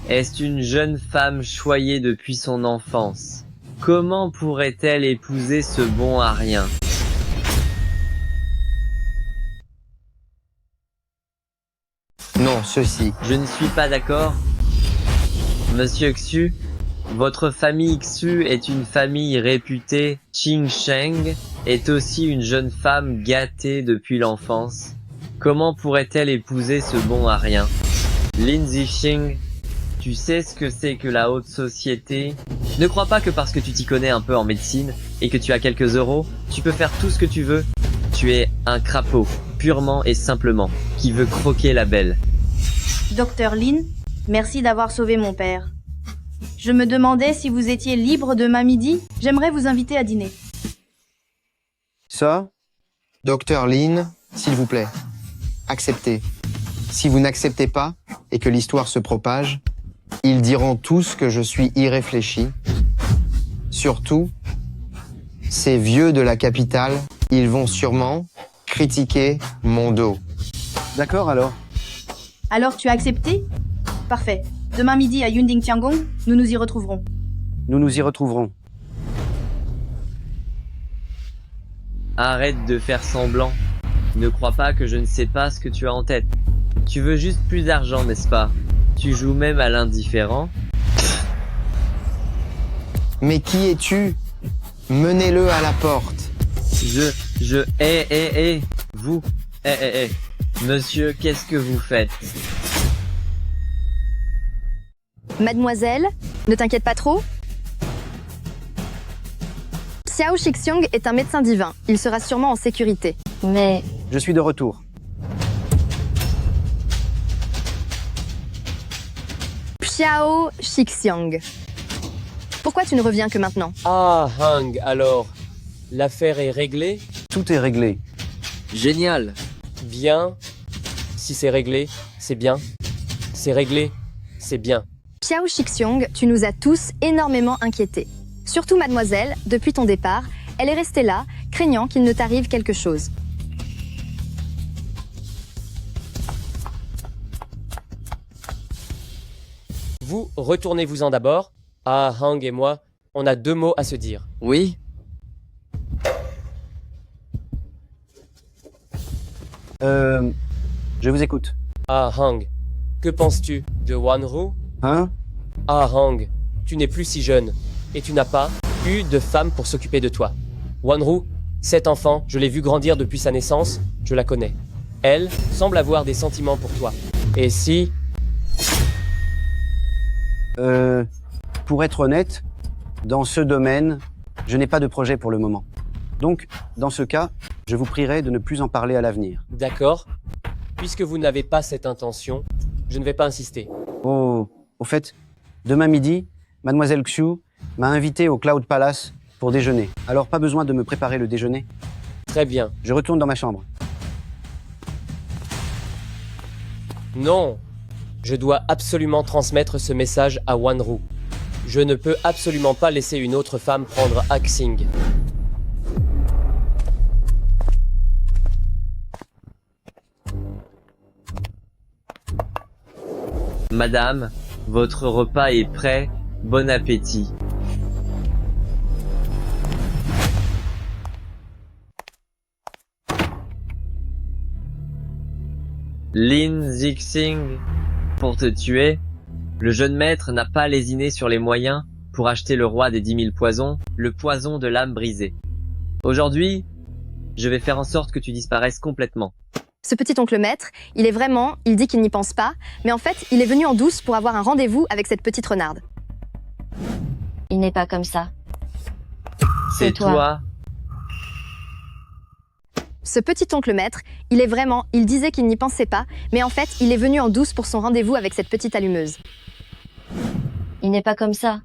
est une jeune femme choyée depuis son enfance. Comment pourrait-elle épouser ce bon à rien? Non, ceci... Je ne suis pas d'accord. Monsieur Xu, votre famille Xu est une famille réputée. Qing Sheng est aussi une jeune femme gâtée depuis l'enfance. Comment pourrait-elle épouser ce bon à rien? Lin Zixing, tu sais ce que c'est que la haute société? Ne crois pas que parce que tu t'y connais un peu en médecine et que tu as quelques euros, tu peux faire tout ce que tu veux. Tu es un crapaud, purement et simplement, qui veut croquer la belle. Docteur Lin, merci d'avoir sauvé mon père. Je me demandais si vous étiez libre demain midi. J'aimerais vous inviter à dîner. Ça, Docteur Lin, s'il vous plaît, acceptez. Si vous n'acceptez pas et que l'histoire se propage, ils diront tous que je suis irréfléchi. Surtout, ces vieux de la capitale, ils vont sûrement critiquer mon dos. D'accord alors. Alors tu as accepté? Parfait. Demain midi à Yunding Tiangong, nous nous y retrouverons. Nous nous y retrouverons. Arrête de faire semblant. Ne crois pas que je ne sais pas ce que tu as en tête. Tu veux juste plus d'argent, n'est-ce pas? Tu joues même à l'indifférent? Mais qui es-tu? Menez-le à la porte. Vous, monsieur, qu'est-ce que vous faites? Mademoiselle, ne t'inquiète pas trop. Xiao Shixiong est un médecin divin. Il sera sûrement en sécurité. Mais... Je suis de retour. Xiao Shixiong. Pourquoi tu ne reviens que maintenant? Ah, Hang, alors, l'affaire est réglée? Tout est réglé. Génial. Bien. Si c'est réglé, c'est bien. C'est réglé, c'est bien. Xiao Shixiong, tu nous as tous énormément inquiétés. Surtout mademoiselle, depuis ton départ, elle est restée là, craignant qu'il ne t'arrive quelque chose. Vous, retournez-vous-en d'abord. Ah, Hang et moi, on a 2 mots à se dire. Oui? Je vous écoute. Ah, Hang, que penses-tu de Wanru? Hein? Ah, Hang, tu n'es plus si jeune, et tu n'as pas eu de femme pour s'occuper de toi. Wanru, cet enfant, je l'ai vu grandir depuis sa naissance, je la connais. Elle semble avoir des sentiments pour toi. Et si... Pour être honnête, dans ce domaine, je n'ai pas de projet pour le moment. Donc, dans ce cas, je vous prierai de ne plus en parler à l'avenir. D'accord. Puisque vous n'avez pas cette intention, je ne vais pas insister. Oh, au fait, demain midi, Mademoiselle Xiu m'a invité au Cloud Palace pour déjeuner. Alors pas besoin de me préparer le déjeuner. Très bien. Je retourne dans ma chambre. Non, je dois absolument transmettre ce message à Wanru. Je ne peux absolument pas laisser une autre femme prendre Axing. Madame, votre repas est prêt. Bon appétit. Lin Zixing, pour te tuer, le jeune maître n'a pas lésiné sur les moyens pour acheter le roi des 10 000 poisons, le poison de l'âme brisée. Aujourd'hui, je vais faire en sorte que tu disparaisses complètement. Ce petit oncle maître, il dit qu'il n'y pense pas, mais en fait, il est venu en douce pour avoir un rendez-vous avec cette petite renarde. Il n'est pas comme ça. C'est toi. Ce petit oncle maître, il disait qu'il n'y pensait pas, mais en fait, il est venu en douce pour son rendez-vous avec cette petite allumeuse. Il n'est pas comme ça.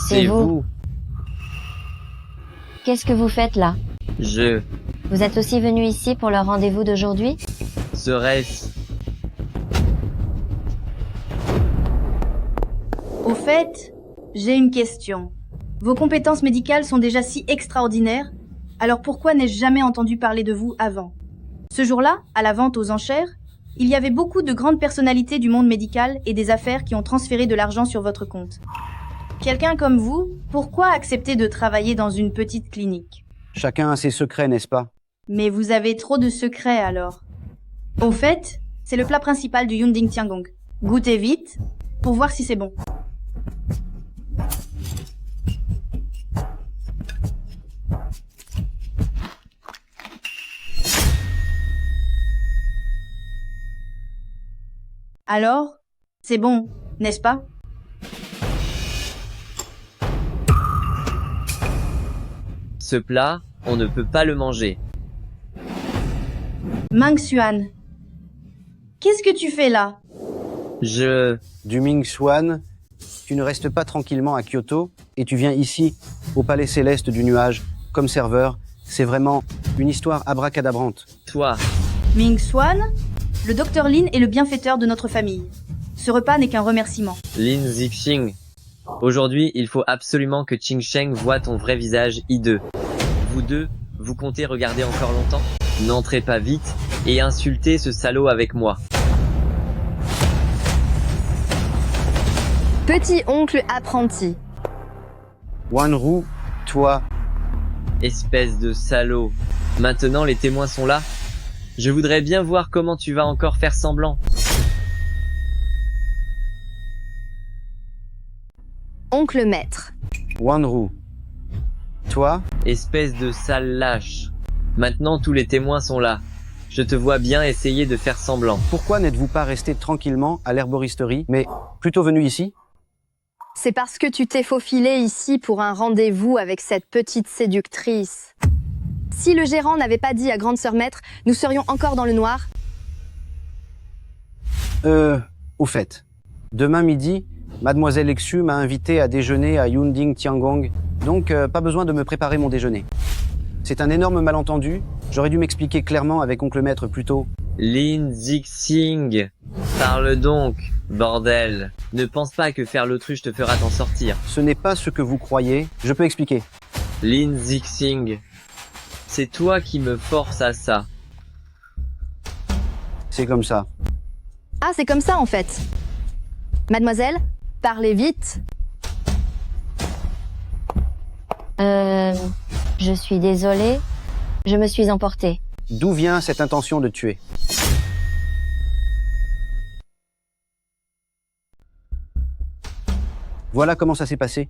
C'est vous. Qu'est-ce que vous faites là? Vous êtes aussi venu ici pour le rendez-vous d'aujourd'hui? Serait-ce... Au fait, j'ai une question. Vos compétences médicales sont déjà si extraordinaires, alors pourquoi n'ai-je jamais entendu parler de vous avant? Ce jour-là, à la vente aux enchères, il y avait beaucoup de grandes personnalités du monde médical et des affaires qui ont transféré de l'argent sur votre compte. Quelqu'un comme vous, pourquoi accepter de travailler dans une petite clinique? Chacun a ses secrets, n'est-ce pas? Mais vous avez trop de secrets alors. Au fait, c'est le plat principal du Yunding Tiangong. Goûtez vite, pour voir si c'est bon. Alors, c'est bon, n'est-ce pas? Ce plat, on ne peut pas le manger. Ming Xuan. Qu'est-ce que tu fais là? Du Ming Xuan, tu ne restes pas tranquillement à Kyoto et tu viens ici, au palais céleste du nuage, comme serveur. C'est vraiment une histoire abracadabrante. Toi. Ming Xuan? Le docteur Lin est le bienfaiteur de notre famille. Ce repas n'est qu'un remerciement. Lin Zixing. Aujourd'hui, il faut absolument que Qing Sheng voie ton vrai visage hideux. Vous deux, vous comptez regarder encore longtemps? N'entrez pas vite et insultez ce salaud avec moi. Petit oncle apprenti. Wanru, toi. Espèce de salaud. Maintenant les témoins sont là. Je voudrais bien voir comment tu vas encore faire semblant. Oncle maître. Wanru. Toi. Espèce de sale lâche. Maintenant tous les témoins sont là. Je te vois bien essayer de faire semblant. Pourquoi n'êtes-vous pas resté tranquillement à l'herboristerie, mais plutôt venu ici? C'est parce que tu t'es faufilé ici pour un rendez-vous avec cette petite séductrice. Si le gérant n'avait pas dit à grande sœur maître, nous serions encore dans le noir. Au fait, demain midi, Mademoiselle Lexu m'a invité à déjeuner à Yunding Tiangong, donc pas besoin de me préparer mon déjeuner. C'est un énorme malentendu, j'aurais dû m'expliquer clairement avec oncle maître plus tôt. Lin Zixing, parle donc, bordel. Ne pense pas que faire l'autruche te fera t'en sortir. Ce n'est pas ce que vous croyez, je peux expliquer. Lin Zixing, c'est toi qui me force à ça. C'est comme ça. Ah, c'est comme ça en fait. Mademoiselle, parlez vite. Je suis désolée, je me suis emportée. D'où vient cette intention de tuer? Voilà comment ça s'est passé.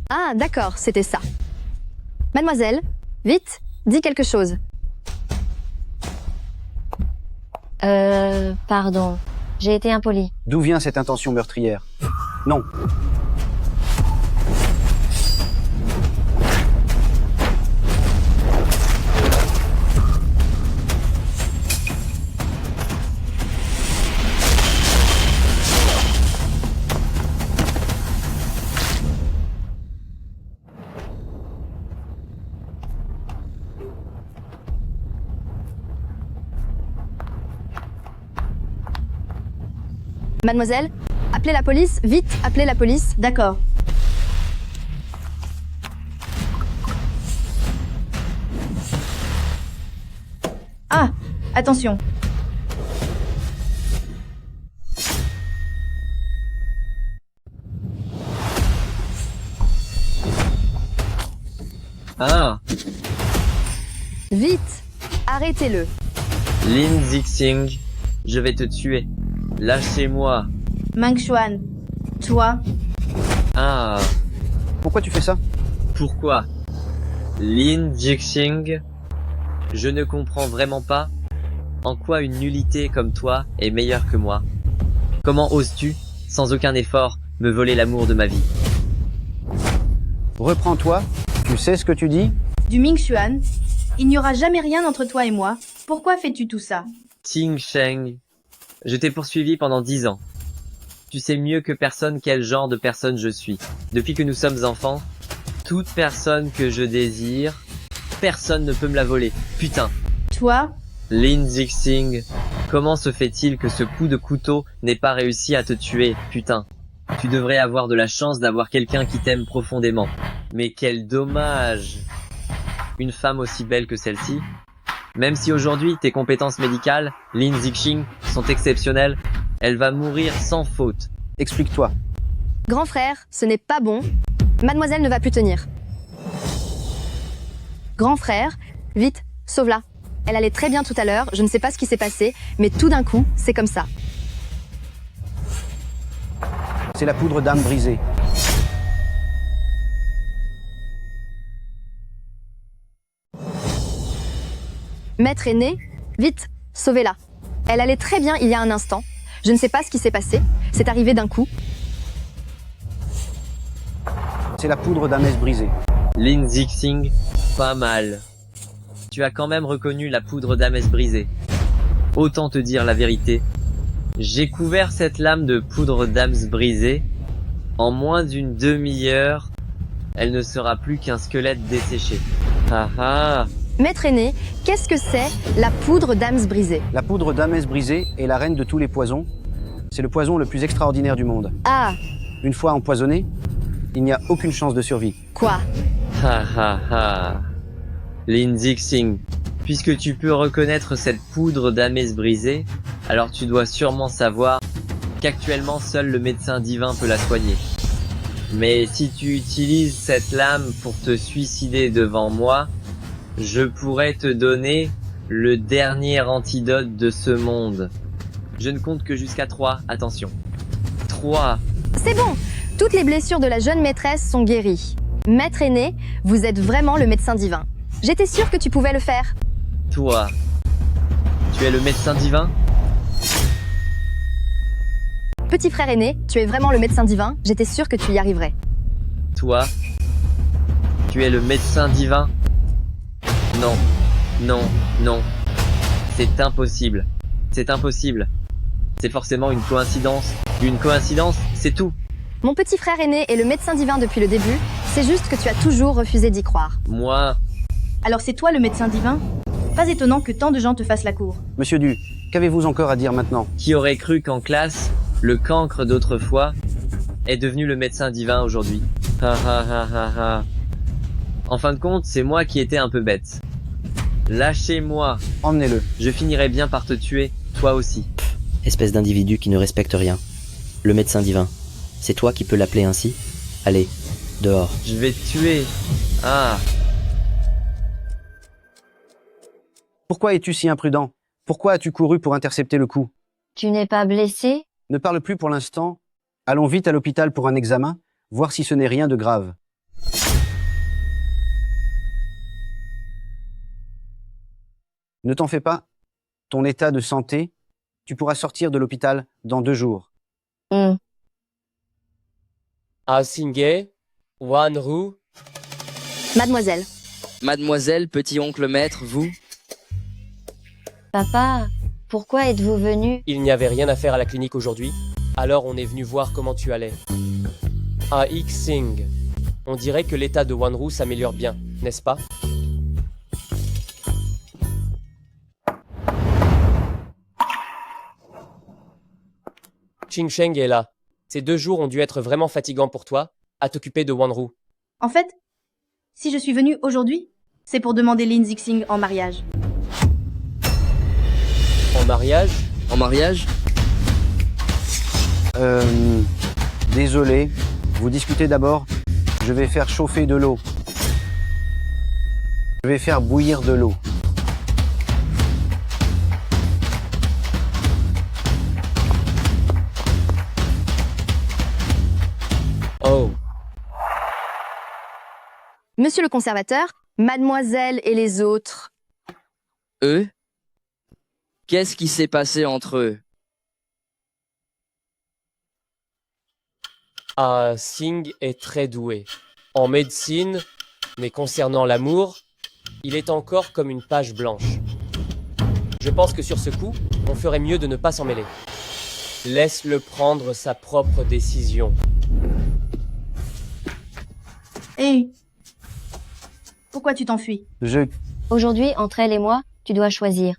Ah, d'accord, c'était ça. Mademoiselle, vite, dis quelque chose. Pardon, j'ai été impolie. D'où vient cette intention meurtrière? Non. Mademoiselle, appelez la police, vite, appelez la police. D'accord. Ah, attention. Ah, Vite, arrêtez-le. Lin Zixing, je vais te tuer. Lâchez-moi. Ming Xuan, toi. Ah. Pourquoi tu fais ça? Pourquoi? Lin Zixing, je ne comprends vraiment pas en quoi une nullité comme toi est meilleure que moi. Comment oses-tu, sans aucun effort, me voler l'amour de ma vie? Reprends-toi, tu sais ce que tu dis? Du Ming Xuan, il n'y aura jamais rien entre toi et moi. Pourquoi fais-tu tout ça? Qing Sheng, je t'ai poursuivi pendant 10 ans. Tu sais mieux que personne quel genre de personne je suis. Depuis que nous sommes enfants, toute personne que je désire, personne ne peut me la voler. Putain. Toi? Lin Zixing, comment se fait-il que ce coup de couteau n'ait pas réussi à te tuer, putain? Tu devrais avoir de la chance d'avoir quelqu'un qui t'aime profondément. Mais quel dommage! Une femme aussi belle que celle-ci. Même si aujourd'hui tes compétences médicales, Lin Zixing, sont exceptionnelles, elle va mourir sans faute. Explique-toi. Grand frère, ce n'est pas bon. Mademoiselle ne va plus tenir. Grand frère, vite, sauve-la. Elle allait très bien tout à l'heure, je ne sais pas ce qui s'est passé, mais tout d'un coup, c'est comme ça. C'est la poudre d'âme brisée. Maître aîné, vite, sauvez-la. Elle allait très bien il y a un instant. Je ne sais pas ce qui s'est passé, c'est arrivé d'un coup. C'est la poudre d'âmesse brisée. Lin Zixing, pas mal. Tu as quand même reconnu la poudre d'âmesse brisée. Autant te dire la vérité. J'ai couvert cette lame de poudre d'âmes brisée. En moins d'une demi-heure, elle ne sera plus qu'un squelette desséché. Ah ah. Maître aîné, qu'est-ce que c'est la poudre d'âmes brisée? La poudre d'âmes brisée est la reine de tous les poisons. C'est le poison le plus extraordinaire du monde. Ah, Une fois empoisonné, il n'y a aucune chance de survie. quoi? Ha ha ha. Lin Zixing, puisque tu peux reconnaître cette poudre d'âmes brisée, alors tu dois sûrement savoir qu'actuellement seul le médecin divin peut la soigner. Mais si tu utilises cette lame pour te suicider devant moi, je pourrais te donner le dernier antidote de ce monde. Je ne compte que jusqu'à 3, attention. 3. C'est bon, toutes les blessures de la jeune maîtresse sont guéries. Maître aîné, vous êtes vraiment le médecin divin. J'étais sûre que tu pouvais le faire. Toi, tu es le médecin divin? Petit frère aîné, tu es vraiment le médecin divin. J'étais sûre que tu y arriverais. Toi, tu es le médecin divin? Non, non, non. C'est impossible. C'est impossible. C'est forcément une coïncidence. Une coïncidence, c'est tout. Mon petit frère aîné est le médecin divin depuis le début. C'est juste que tu as toujours refusé d'y croire. Moi... Alors c'est toi le médecin divin? Pas étonnant que tant de gens te fassent la cour. Monsieur Du, qu'avez-vous encore à dire maintenant? Qui aurait cru qu'en classe, le cancre d'autrefois est devenu le médecin divin aujourd'hui? Ha ha ha ha ha. En fin de compte, c'est moi qui étais un peu bête. Lâchez-moi. Emmenez-le. Je finirai bien par te tuer, toi aussi. Espèce d'individu qui ne respecte rien. Le médecin divin. C'est toi qui peux l'appeler ainsi? Allez, dehors. Je vais te tuer. Ah. Pourquoi es-tu si imprudent? Pourquoi as-tu couru pour intercepter le coup? Tu n'es pas blessé? Ne parle plus pour l'instant. Allons vite à l'hôpital pour un examen, voir si ce n'est rien de grave. Ne t'en fais pas. Ton état de santé, tu pourras sortir de l'hôpital dans 2 jours. Asingé, Wanru. Mademoiselle. Mademoiselle, petit-oncle maître, vous? Papa, pourquoi êtes-vous venu? Il n'y avait rien à faire à la clinique aujourd'hui, alors on est venu voir comment tu allais. Ah, Xing. On dirait que l'état de Wanru s'améliore bien, n'est-ce pas? Ching Sheng est là. Ces 2 jours ont dû être vraiment fatigants pour toi, à t'occuper de Wanru. En fait, si je suis venue aujourd'hui, c'est pour demander Lin Zixing en mariage. En mariage? En mariage? Désolé. Vous discutez d'abord. Je vais faire chauffer de l'eau. Je vais faire bouillir de l'eau. Oh. Monsieur le conservateur, mademoiselle et les autres. Eux? Qu'est-ce qui s'est passé entre eux? Ah, Singh est très doué. En médecine, mais concernant l'amour, il est encore comme une page blanche. Je pense que sur ce coup, on ferait mieux de ne pas s'en mêler. Laisse-le prendre sa propre décision. Hé, pourquoi tu t'enfuis? Aujourd'hui, entre elle et moi, tu dois choisir.